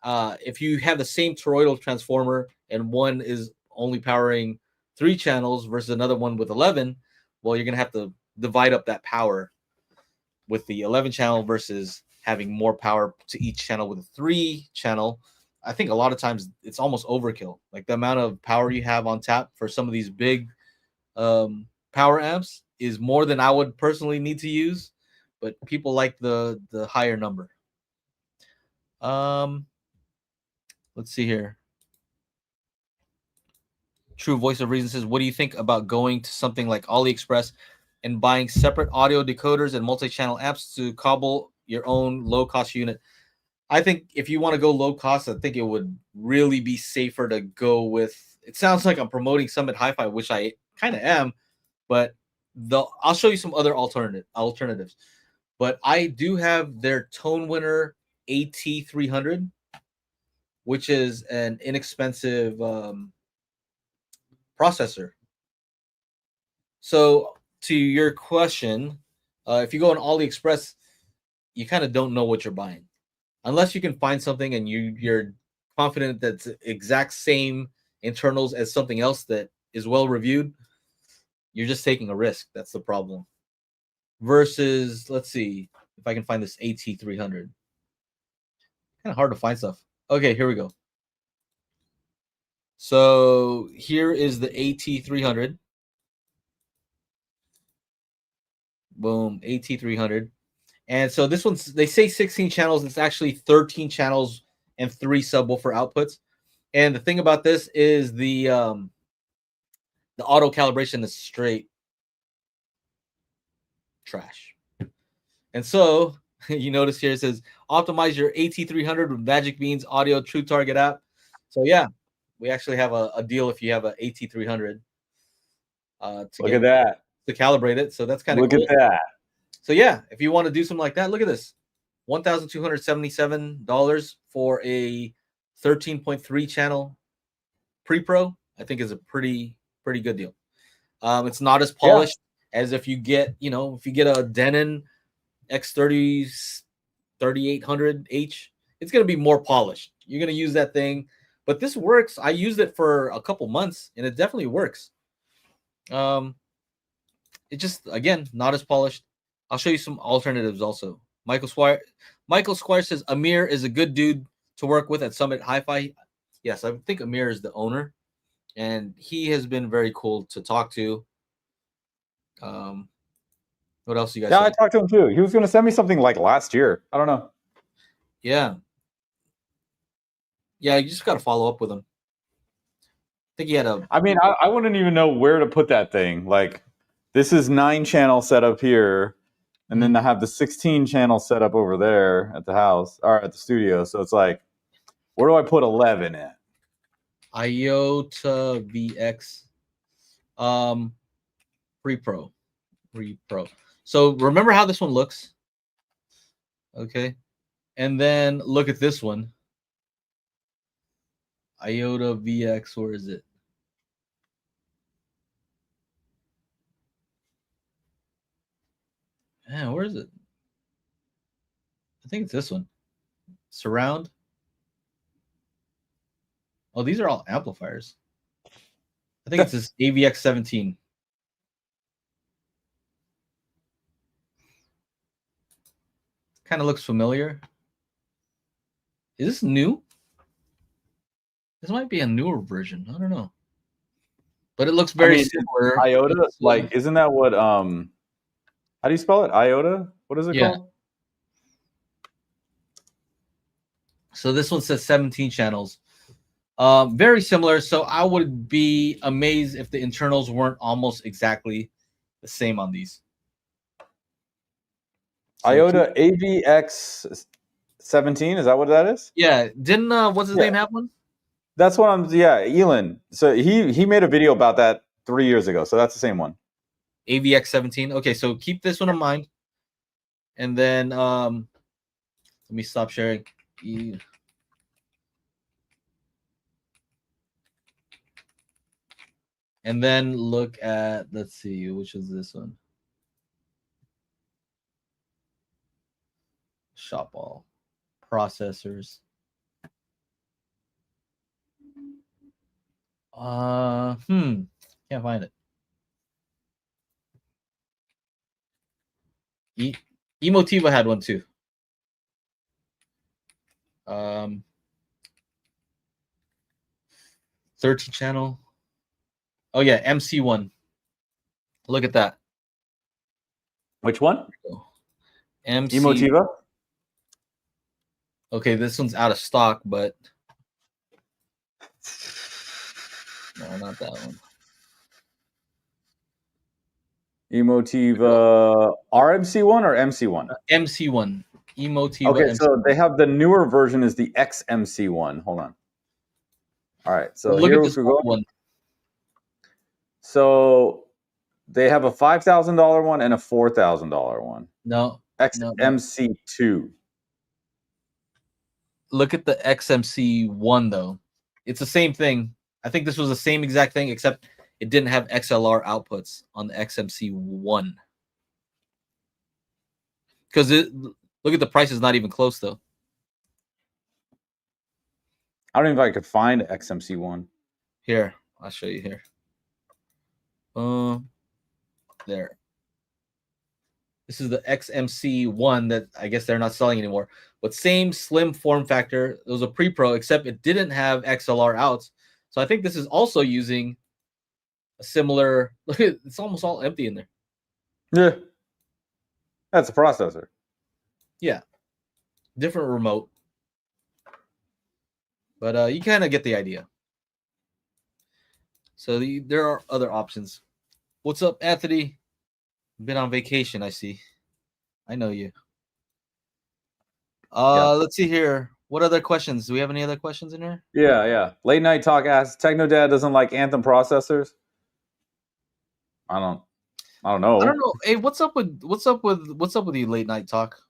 If you have the same toroidal transformer and one is only powering 3 channels versus another one with 11, well, you're going to have to divide up that power with the 11 channel versus having more power to each channel with a 3 channel. I think a lot of times it's almost overkill. Like the amount of power you have on tap for some of these big power amps is more than I would personally need to use. but people like the higher number. Let's see here. True Voice of Reason says, what do you think about going to something like AliExpress and buying separate audio decoders and multi-channel apps to cobble your own low-cost unit? I think if you want to go low cost, I think it would really be safer to go with. It sounds like I'm promoting Summit Hi-Fi, which I kind of am, but I'll show you some other alternatives. But I do have their Tone Winner AT300, which is an inexpensive processor. So to your question, if you go on AliExpress, you kind of don't know what you're buying. Unless you can find something and you're confident that's exact same internals as something else that is well reviewed, you're just taking a risk. That's the problem. Versus, let's see if I can find this AT300. Kind of hard to find stuff. Okay, here we go. So here is the AT300. Boom, AT300. And so this one's, they say 16 channels. It's actually 13 channels and 3 subwoofer outputs. And the thing about this is the auto calibration is straight trash. And so you notice here it says optimize your AT300 with Magic Beans Audio True Target app. So yeah, we actually have a deal if you have an AT300. Look at that. To calibrate it. So that's kind of cool. Look at that. So yeah, if you want to do something like that, look at this. $1,277 for a 13.3 channel pre-pro, I think is a pretty good deal. It's not as polished as if you get, if you get a Denon X30 3800H, it's going to be more polished. You're going to use that thing, but this works. I used it for a couple months and it definitely works. It just, again, not as polished. I'll show you some alternatives also. Michael Squire says Amir is a good dude to work with at Summit Hi-Fi. Yes, I think Amir is the owner, and he has been very cool to talk to. What else you guys? Yeah, I talked to him too. He was going to send me something like last year. I don't know. Yeah, you just got to follow up with him. I think he had a. I mean, I wouldn't even know where to put that thing. Like, this is 9-channel setup here. And then I have the 16-channel setup over there at the house or at the studio. So it's like, where do I put 11 in? IOTA VX Pre-Pro. So remember how this one looks? Okay. And then look at this one. IOTA VX, where is it? Man, where is it? I think it's this one. Surround. Oh, these are all amplifiers. I think it's this AVX 17. Kind of looks familiar. Is this new? This might be a newer version. I don't know. But it looks very similar. IOTA, like, isn't that what how do you spell it? IOTA? What is it called? So this one says 17 channels. Very similar. So I would be amazed if the internals weren't almost exactly the same on these. So IOTA AVX 17, is that what that is? Yeah. Didn't what's his name have one? That's what Elon. So he made a video about that 3 years ago. So that's the same one. AVX 17. Okay, so keep this one in mind. And then let me stop sharing. And then look at, let's see, which is this one? Shop all processors. Can't find it. Emotiva had one too. 13 channel. Oh yeah, MC1. Look at that. Which one? MC. Emotiva. Okay, this one's out of stock, but no, not that one. Emotiva RMC1 or MC1? MC1. Emotiva. Okay, MC1. so they have the newer version is the XMC1. Hold on. All right, so Look here at we this go. one. So they have a $5,000 one and a $4,000 one. No. XMC2. Look at the XMC1 though. It's the same thing. I think this was the same exact thing, except it didn't have XLR outputs on the XMC1. Because look at the price is not even close though. I don't even know if I could find XMC1. Here, I'll show you here. There. This is the XMC1 that I guess they're not selling anymore. But same slim form factor. It was a pre-pro, except it didn't have XLR outs. So I think this is also using a similar. Look at it's almost all empty in there. Yeah, that's a processor. Yeah, different remote, but you kind of get the idea. So there are other options. What's up, Anthony? Been on vacation, I see. I know you. Let's see here. What other questions? Do we have any other questions in here? Yeah. Late Night Talk asks, Techno Dad doesn't like Anthem processors. I don't know. I don't know. Hey, what's up with you, Late Night Talk?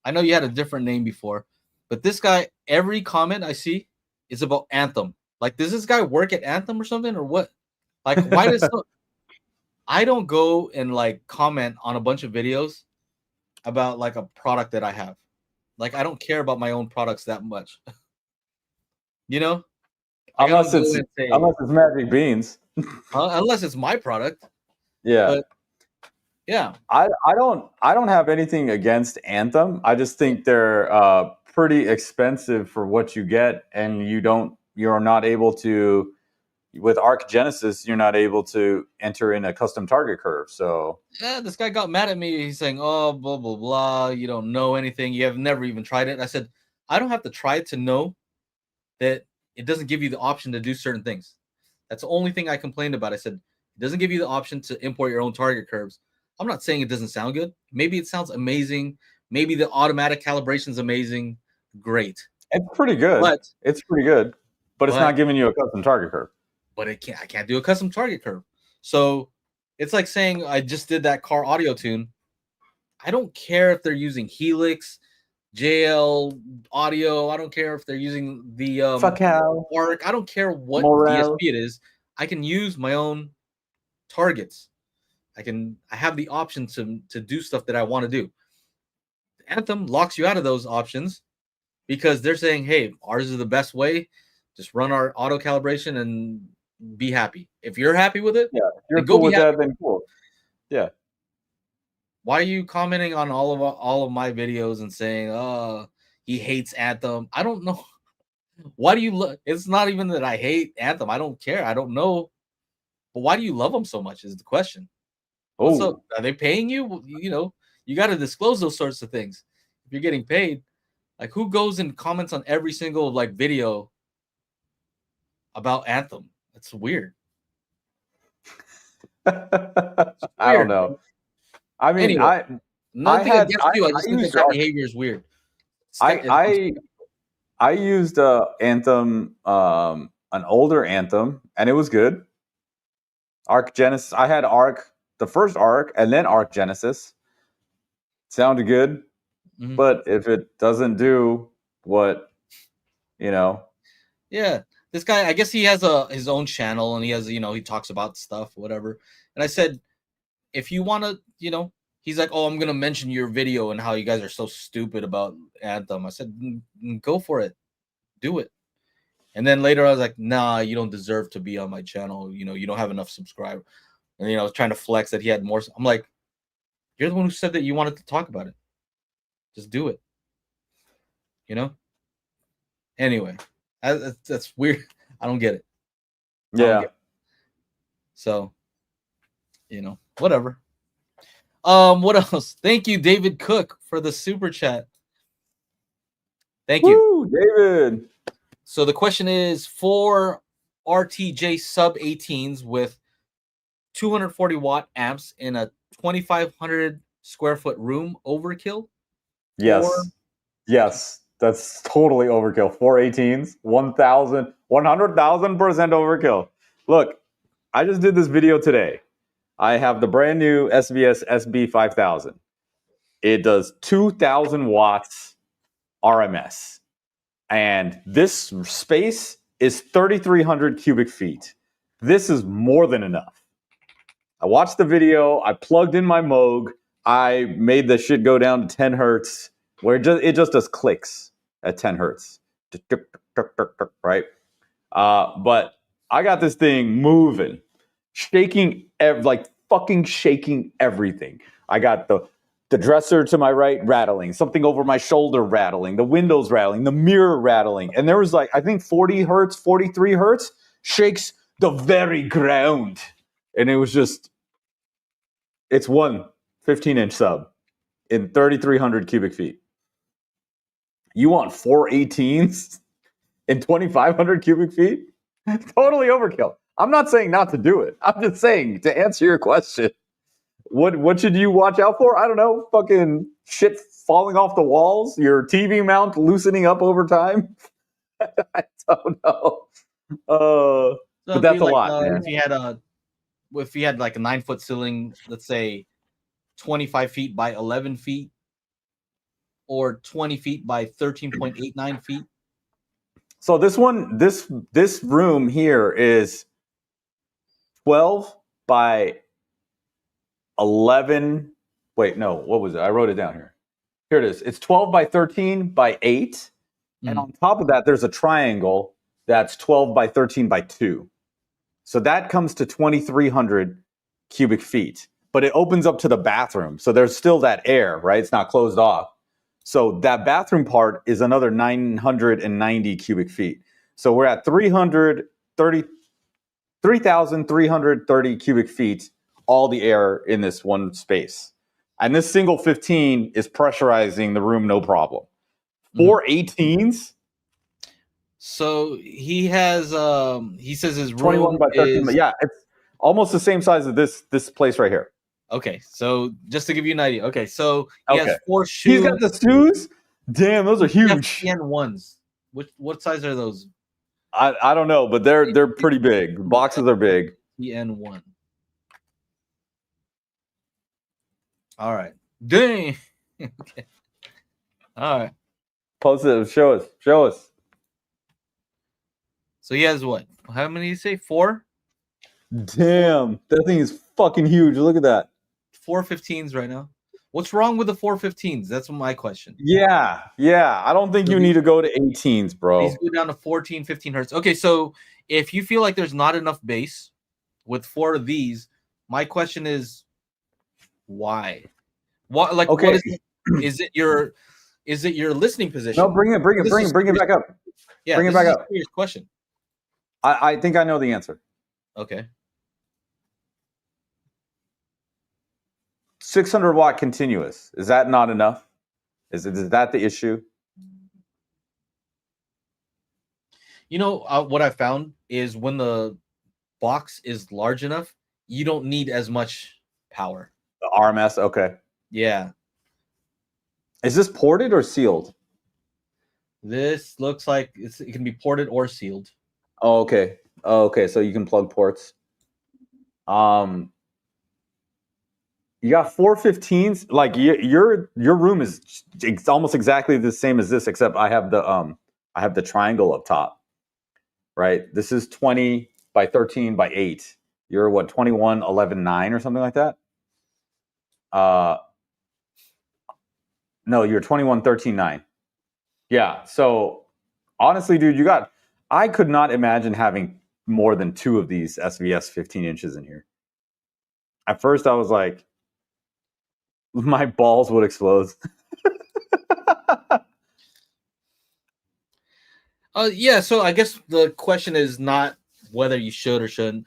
I know you had a different name before, but this guy, every comment I see is about Anthem. Like, does this guy work at Anthem or something, or what? Like, why does I don't go and like comment on a bunch of videos about like a product that I have. Like, I don't care about my own products that much. You know? Like, unless it's Magic Beans. Unless it's my product. Yeah. But, yeah. I don't have anything against Anthem. I just think they're pretty expensive for what you get, and you're not able to, with Arc Genesis, you're not able to enter in a custom target curve. So yeah, this guy got mad at me. He's saying, "Oh, blah blah blah. You don't know anything. You have never even tried it." I said, "I don't have to try it to know that it doesn't give you the option to do certain things." That's the only thing I complained about. I said, "It doesn't give you the option to import your own target curves." I'm not saying it doesn't sound good. Maybe it sounds amazing. Maybe the automatic calibration is amazing. Great. it's pretty good. But it's not giving you a custom target curve. But I can't do a custom target curve. So it's like saying I just did that car audio tune. I don't care if they're using Helix, JL audio. I don't care if they're using the Arc. I don't care what DSP it is. I can use my own targets. I have the option to do stuff that I want to do. Anthem locks you out of those options because they're saying, hey, ours is the best way. Just run our auto calibration and be happy. If you're happy with it, if you're cool with that, then cool. Yeah. Why are you commenting on all of my videos and saying, "Oh, he hates Anthem"? I don't know. Why do you look? It's not even that I hate Anthem. I don't care. I don't know. But why do you love them so much? Is the question. What's up? Are they paying you? You know, you got to disclose those sorts of things. If you're getting paid, like who goes and comments on every single like video about Anthem? It's weird. I don't know. I mean, anyway, nothing against you. I just think that behavior is weird. I used Anthem, an older Anthem, and it was good. Arc Genesis. I had Arc, the first Arc, and then Arc Genesis. Sounded good, but if it doesn't do what, yeah. This guy, I guess he has his own channel, and he has, he talks about stuff, whatever. And I said, if you want to, he's like, oh, I'm going to mention your video and how you guys are so stupid about Anthem. I said, go for it. Do it. And then later I was like, nah, you don't deserve to be on my channel. You don't have enough subscribers. And, I was trying to flex that he had more. I'm like, you're the one who said that you wanted to talk about it. Just do it. Anyway, that's weird. I don't get it. Yeah. So, whatever. What else? Thank you, David Cook, for the super chat. Thank you. Woo, David. So the question is for RTJ sub 18s with 240 watt amps in a 2,500 square foot room overkill? Yes. Yes. That's totally overkill. 418s, 1,000, 100,000% overkill. Look, I just did this video today. I have the brand new SVS SB5000. It does 2,000 watts RMS. And this space is 3,300 cubic feet. This is more than enough. I watched the video. I plugged in my Moog. I made the shit go down to 10 hertz, where it just does clicks at 10 hertz. Right? But I got this thing moving, shaking, like fucking shaking everything. I got the dresser to my right rattling, something over my shoulder rattling, the windows rattling, the mirror rattling. And there was like, I think 40 hertz, 43 hertz shakes the very ground. And it was just, it's one 15-inch sub in 3,300 cubic feet. You want 418s in 2,500 cubic feet? Totally overkill. I'm not saying not to do it. I'm just saying, to answer your question, what should you watch out for? I don't know. Fucking shit falling off the walls, your TV mount loosening up over time. I don't know. So But that's a like, lot, man. if you had like a 9-foot ceiling, let's say 25 feet by 11 feet, or 20 feet by 13.89 feet. So this one, this room here is 12 by 11. Wait, no, what was it? I wrote it down here. Here it is. It's 12 by 13 by 8. And on top of that, there's a triangle that's 12 by 13 by 2. So that comes to 2,300 cubic feet. But it opens up to the bathroom. So there's still that air, right? It's not closed off. So that bathroom part is another 990 cubic feet. So we're at 3,330 cubic feet, all the air in this one space. And this single 15 is pressurizing the room, no problem. 418s? So he has, he says his room 21 by 13. is, Yeah, it's almost the same size as this place right here. okay, so just to give you an idea. Okay, so he has 4 shoes. He's got the shoes? Damn, those are huge. TN1s. What size are those? I don't know, but they're pretty big. The boxes are big. TN1. All right. Dang. Okay. All right. Post it. Show us. So he has what? How many did you say? 4? Damn, that thing is fucking huge. Look at that. 415s right now. What's wrong with the 415s? That's my question. Yeah. I don't think you need to go to 18s, bro. These go down to 14, 15 hertz. Okay, so if you feel like there's not enough bass with 4 of these, my question is why? What, like, okay. What is it your listening position? No, bring it back up. Yeah, bring it back up. A serious question. I think I know the answer. Okay. 600 watt continuous. Is that not enough? Is that the issue? You know, what I found is when the box is large enough, you don't need as much power. The RMS, okay. Yeah. Is this ported or sealed? This looks like it can be ported or sealed. Oh, okay. So you can plug ports. You got 415s. Like your room is almost exactly the same as this, except I have the triangle up top. Right? This is 20 by 13 by 8. You're what, 21, 11, 9 or something like that? No, you're 21, 13, 9. Yeah. So honestly, dude, I could not imagine having more than 2 of these SVS 15 inches in here. At first I was like, my balls would explode. Yeah, so I guess the question is not whether you should or shouldn't.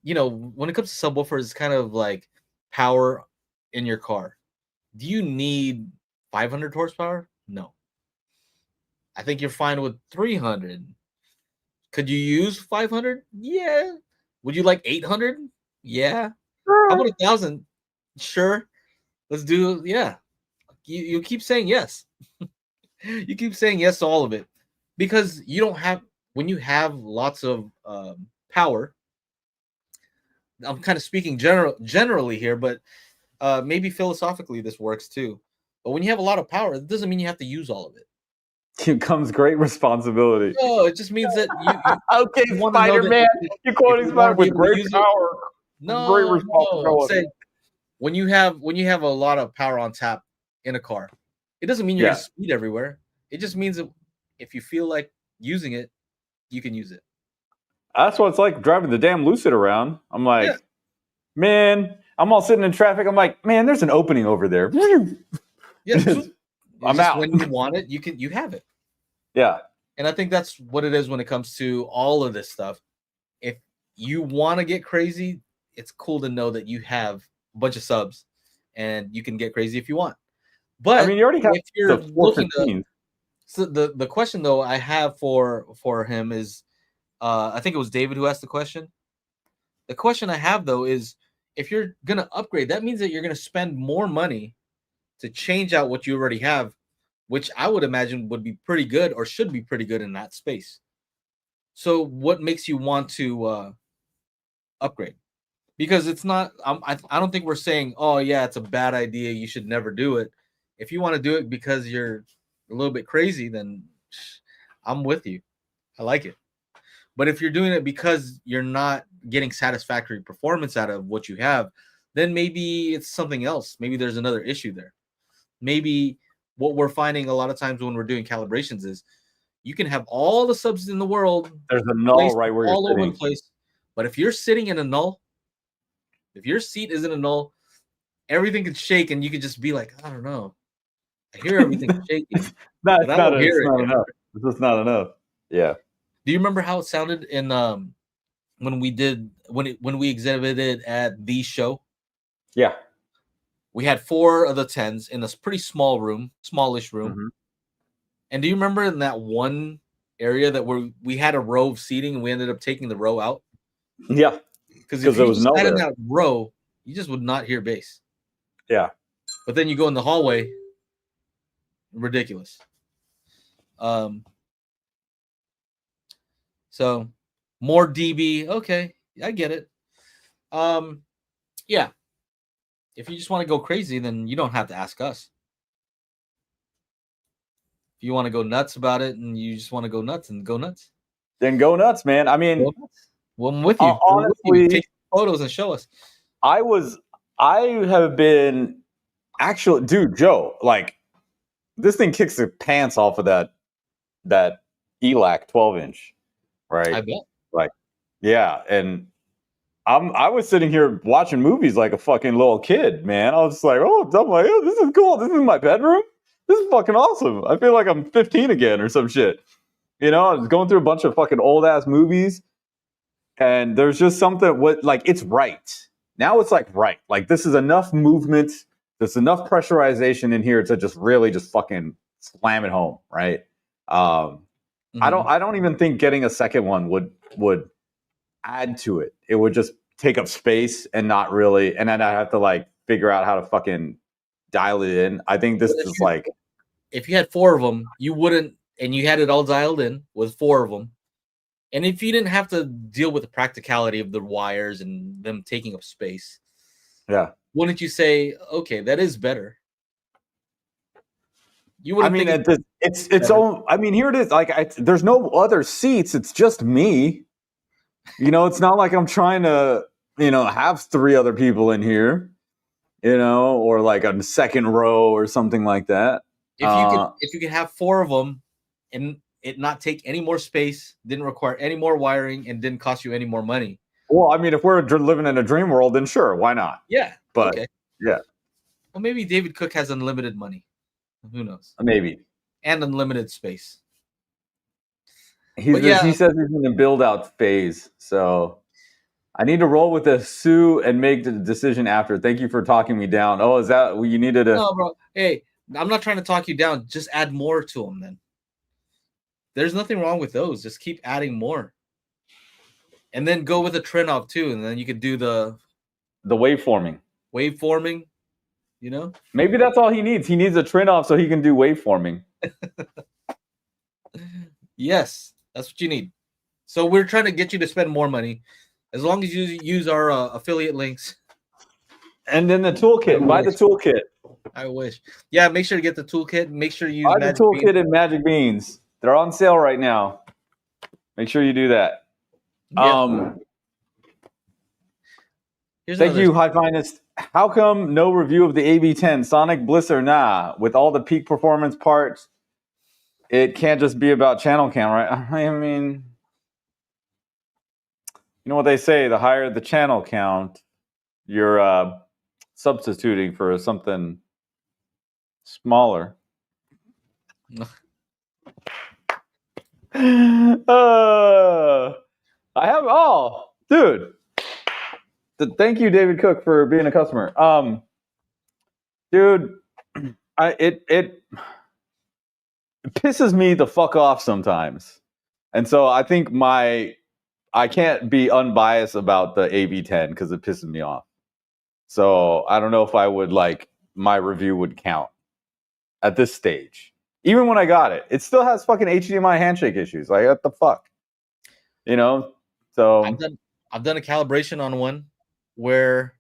You know, when it comes to subwoofers, it's kind of like power in your car. Do you need 500 horsepower? No. I think you're fine with 300. Could you use 500? Yeah. Would you like 800? Yeah. How about 1,000? Sure. Let's do, yeah. You keep saying yes. You keep saying yes to all of it because you don't have, when you have lots of power. I'm kind of speaking generally here, but maybe philosophically this works too. But when you have a lot of power, it doesn't mean you have to use all of it. Here comes great responsibility. No, it just means that Okay, you want to know that Spider-Man. You're if quoting you want Spider to be with able to great use it, power, great no, I'm responsibility. saying when you have a lot of power on tap in a car, it doesn't mean you're Yeah. gonna speed everywhere. It just means that if you feel like using it, you can use it. That's what it's like driving the damn Lucid around. I'm like, Yeah. man, I'm all sitting in traffic. I'm like, man, there's an opening over there. Yeah, Just- I'm just out. when you want it, you have it. Yeah. And I think that's what it is when it comes to all of this stuff. If you want to get crazy, it's cool to know that you have a bunch of subs and you can get crazy if you want. But I mean, you already have if you're the looking to, 415. so the question though I have for him is, I think it was David who asked the question. The question I have though is, if you're gonna upgrade, that means that you're gonna spend more money to change out what you already have, which I would imagine would be pretty good or should be pretty good in that space. So what makes you want to upgrade? Because it's not, I don't think we're saying, oh yeah, it's a bad idea, you should never do it. If you want to do it because you're a little bit crazy, then I'm with you. I like it. But if you're doing it because you're not getting satisfactory performance out of what you have, then maybe it's something else. Maybe there's another issue there. Maybe what we're finding a lot of times when we're doing calibrations is you can have all the subs in the world There's a null placed right where you're all over sitting. the place. But if you're sitting in a null, if your seat is in a null, everything can shake and you can just be like, I don't know. I hear everything shaking, No, but I don't hear it's it. not enough. It's just not enough. Yeah. Do you remember how it sounded in when we exhibited at the show? Yeah. We had 4 of the 10s in this pretty small room, smallish room. Mhm. And do you remember in that one area that we had a row of seating and we ended up taking the row out? Yeah. Because if there you was just no sat in there. that row, you just would not hear bass. Yeah. But then you go in the hallway, ridiculous. So more dB, okay, I get it. Yeah. If you just want to go crazy, then you don't have to ask us. If you want to go nuts about it and you just want to go nuts, and go nuts. Then go nuts, man. I mean, well, I'm with you. honestly, take photos and show us. I have been actually, dude, Joe, like this thing kicks the pants off of that ELAC 12-inch, right? I bet. Like, yeah, and I was sitting here watching movies like a fucking little kid, man. I was like, oh, this is cool. This is my bedroom. This is fucking awesome. I feel like I'm 15 again or some shit. You know, I was going through a bunch of fucking old ass movies, and there's just something it's right. Now it's like right. Like this is enough movement. There's enough pressurization in here to just really just fucking slam it home, right? I don't even think getting a second one would add to it. It would just take up space and not really, and then I have to like figure out how to fucking dial it in. I think this is like, if you had 4 of them, you wouldn't, and you had it all dialed in with 4 of them. And if you didn't have to deal with the practicality of the wires and them taking up space, yeah, wouldn't you say, okay, that is better? You I wouldn't mean, think it's all. I mean, here it is. Like, there's no other seats. It's just me. You know, it's not like I'm trying to, have 3 other people in here. Or like a second row or something like that. If you could have 4 of them and it not take any more space, didn't require any more wiring, and didn't cost you any more money. Well, I mean, if we're living in a dream world, then sure, why not? Yeah. But okay. Yeah. Well, maybe David Cook has unlimited money. Who knows? Maybe. And unlimited space. He says he's in the build out phase. So I need to roll with the Sue and make the decision after. Thank you for talking me down. Oh, is that what you needed to? No, bro. Hey, I'm not trying to talk you down. Just add more to them, then. There's nothing wrong with those. Just keep adding more, and then go with a trend off too, and then you could do the waveforming. Waveforming. You know, maybe that's all he needs. He needs a trend off so he can do waveforming. Yes, that's what you need. So we're trying to get you to spend more money, as long as you use our affiliate links. And then the toolkit. Buy the toolkit. I wish. Yeah, make sure to get the toolkit. Make sure you use buy the toolkit and Magic Beans. They're on sale right now. Make sure you do that. Yep. Thank you, High Finest. How come no review of the AB10 Sonic Bliss or nah? With all the peak performance parts, it can't just be about channel count, right? I mean, you know what they say: the higher the channel count, you're substituting for something smaller. I have dude. Thank you, David Cook, for being a customer. Dude, it pisses me the fuck off sometimes, and so I think I can't be unbiased about the AB10 because it pisses me off. So I don't know if I would my review would count at this stage. Even when I got it, it still has fucking HDMI handshake issues. Like, what the fuck? You know? So I've done a calibration on one where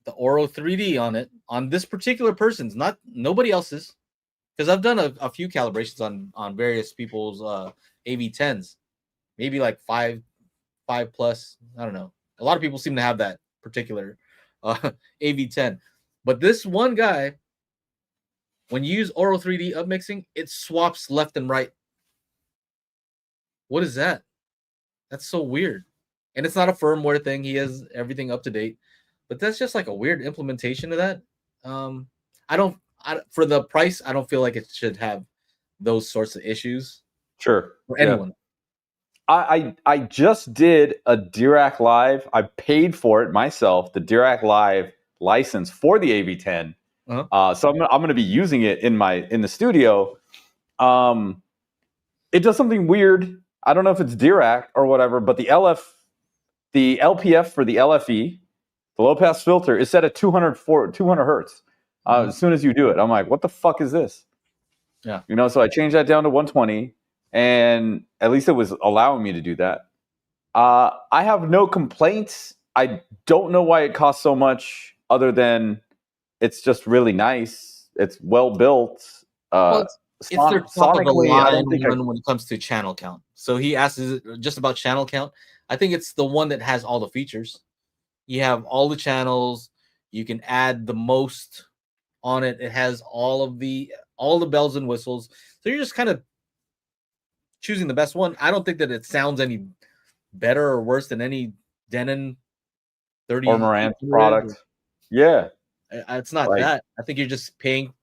the Oro 3D on it, on this particular person's, not nobody else's, because I've done a few calibrations on various people's AV10s, maybe like five plus. I don't know. A lot of people seem to have that particular AV10, but this one guy, when you use Oro 3D upmixing, it swaps left and right. What is that? That's so weird. And it's not a firmware thing. He has everything up to date, but that's just like a weird implementation of that. For the price, I don't feel like it should have those sorts of issues. Sure. For anyone. Yeah. I just did a Dirac Live. I paid for it myself, the Dirac Live license for the AV10. Uh-huh. So I'm going to be using it in the studio. It does something weird. I don't know if it's Dirac or whatever, but the LPF for the LFE, the low pass filter, is set at 200 hertz. As soon as you do it, I'm like, what the fuck is this? Yeah. You know, so I changed that down to 120, and at least it was allowing me to do that. I have no complaints. I don't know why it costs so much, other than it's just really nice. It's well built. It's their top of the line when it comes to channel count. So he asks, is it just about channel count? I think it's the one that has all the features. You have all the channels. You can add the most on it. It has all the bells and whistles. So you're just kind of choosing the best one. I don't think that it sounds any better or worse than any Denon 30 or Marantz product. Yeah. It's not that. I think you're just paying,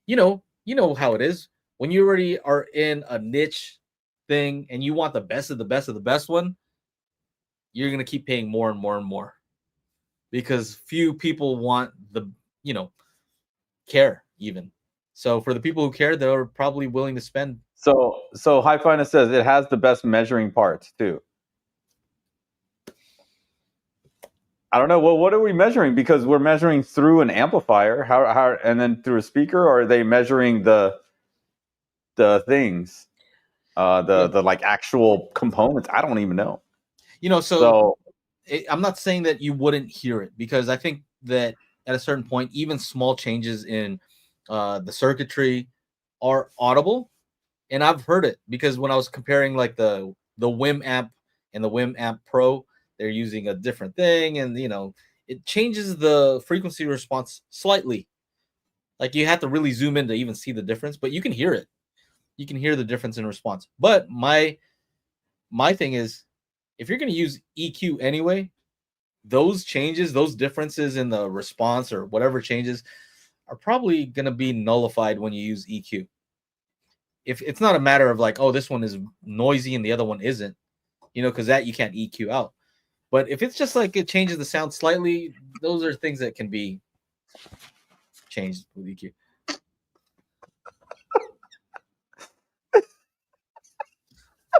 you know how it is. When you already are in a niche thing and you want the best of the best of the best one, you're going to keep paying more and more and more, because few people want care even. So for the people who care, they're probably willing to spend. So High Finest says it has the best measuring parts too. I don't know. Well, what are we measuring? Because we're measuring through an amplifier, how, and then through a speaker, or are they measuring the things, the like actual components? I don't even know. I'm not saying that you wouldn't hear it, because I think that at a certain point, even small changes in the circuitry are audible, and I've heard it, because when I was comparing like the WIM amp and the WIM amp Pro, they're using a different thing, and it changes the frequency response slightly. Like, you have to really zoom in to even see the difference, but you can hear it. You can hear the difference in response. But my thing is, if you're going to use EQ anyway, those changes, those differences in the response or whatever changes are probably going to be nullified when you use EQ. If it's not a matter of like, oh, this one is noisy and the other one isn't, because that you can't EQ out. But if it's just like it changes the sound slightly, those are things that can be changed with EQ.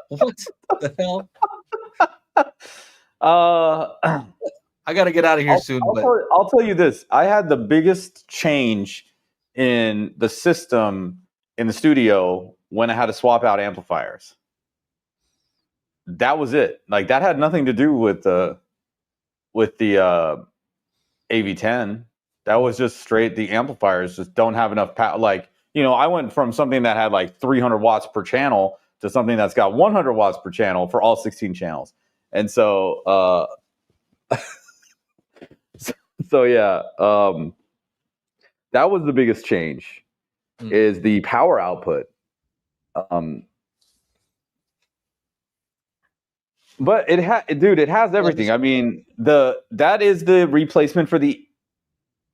What the hell? I got to get out of here soon. I'll tell you this. I had the biggest change in the system in the studio when I had to swap out amplifiers. That was it. Like that had nothing to do with the AV10. That was just straight. The amplifiers just don't have enough power. Like, you know, I went from something that had like 300 watts per channel to something that's got 100 watts per channel for all 16 channels. And so, so yeah, that was the biggest change is the power output. But it has everything. I mean, that is the replacement for the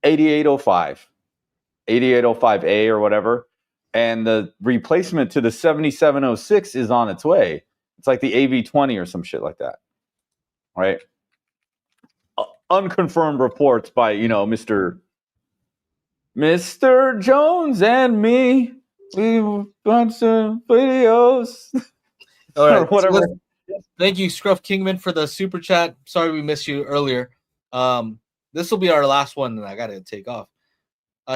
8805A or whatever, and the replacement to the 7706 is on its way. It's like the AV20 or some shit like that, right? Unconfirmed reports by Mr. Jones and me. We want some videos. All right, or whatever. So thank you, Scruff Kingman, for the super chat. Sorry we missed you earlier. This will be our last one, and I got to take off.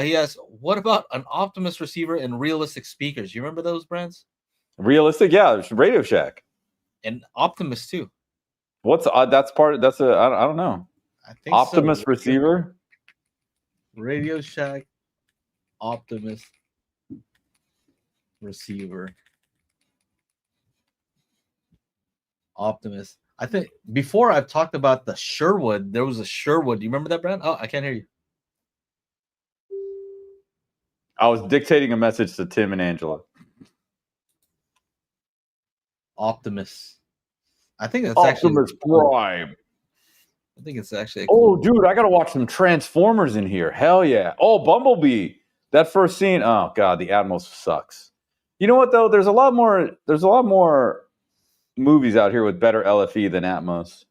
He asks, what about an Optimus receiver and realistic speakers? You remember those brands? Realistic, yeah, Radio Shack. And Optimus too. What's that's part? That's I don't know. I think Optimus so. receiver. Radio Shack, Optimus receiver. Optimus. I think before I've talked about the Sherwood. There was a Sherwood. Do you remember that brand? Oh, I can't hear you. I was dictating a message to Tim and Angela. Optimus. I think that's Optimus actually Prime. I think it's actually. Oh, dude, I gotta watch some Transformers in here. Hell yeah! Oh, Bumblebee. That first scene. Oh god, the Atmos sucks. You know what though? There's a lot more movies out here with better LFE than Atmos.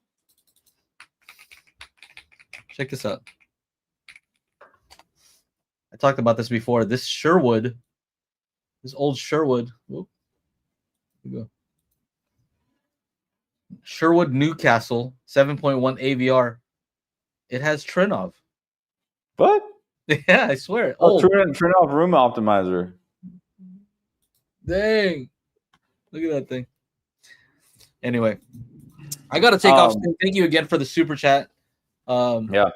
Check this out. I talked about this before. This Sherwood, this old Sherwood. Whoop, here we go. Sherwood Newcastle 7.1 AVR. It has Trinov. What? Yeah, I swear. Oh, Trinov room optimizer. Dang. Look at that thing. Anyway, I got to take off. Thank you again for the super chat. Yeah.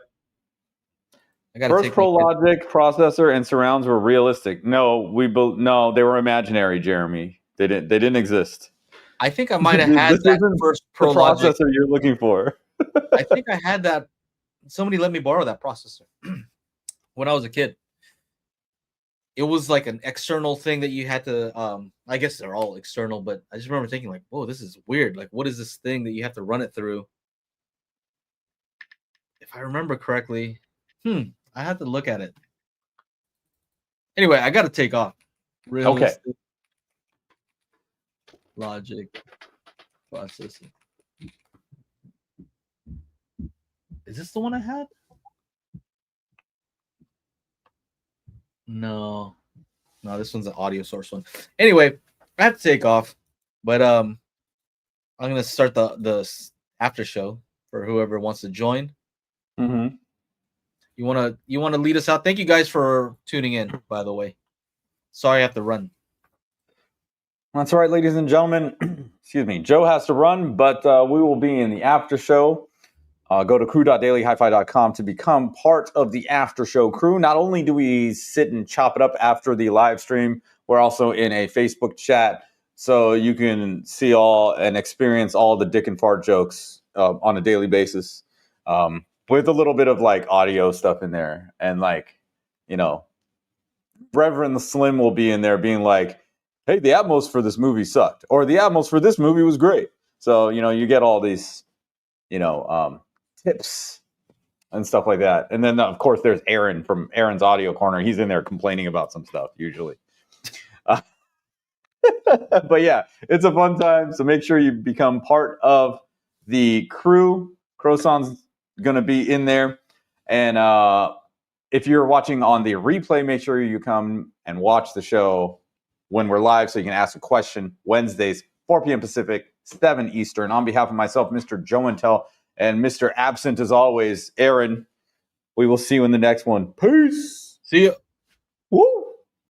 I got First Pro Logic processor and surrounds were realistic. No, they were imaginary, Jeremy. They didn't exist. I think I might have had that first Pro Logic processor you're looking for. I think I had that. Somebody let me borrow that processor when I was a kid. It was like an external thing that you had to. I guess they're all external, but I just remember thinking like, "Whoa, this is weird. Like, what is this thing that you have to run it through?" If I remember correctly, I had to look at it. Anyway, I got to take off. Realistic Okay. Logic processor. Is this the one I had? No, this one's an audio source one. Anyway, I have to take off, but I'm gonna start the after show for whoever wants to join. Mm-hmm. You wanna lead us out? Thank you guys for tuning in. By the way, sorry I have to run. That's all right, ladies and gentlemen. Excuse me. Joe has to run, but we will be in the after show. Go to crew.dailyhifi.com to become part of the after show crew. Not only do we sit and chop it up after the live stream, we're also in a Facebook chat, so you can see all and experience all the dick and fart jokes on a daily basis, with a little bit of like audio stuff in there. And like, Reverend the Slim will be in there being like, hey, the Atmos for this movie sucked, or the Atmos for this movie was great. So, you get all these, tips and stuff like that. And then, of course, there's Aaron from Aaron's Audio Corner. He's in there complaining about some stuff, usually. But yeah, it's a fun time. So make sure you become part of the crew, Croissant's going to be in there. And if you're watching on the replay, make sure you come and watch the show when we're live so you can ask a question. Wednesdays, 4 p.m. Pacific, 7 Eastern. On behalf of myself, Mr. Joe Intel, and Mr. Absent as always, Aaron, we will see you in the next one. Peace. See you. Woo.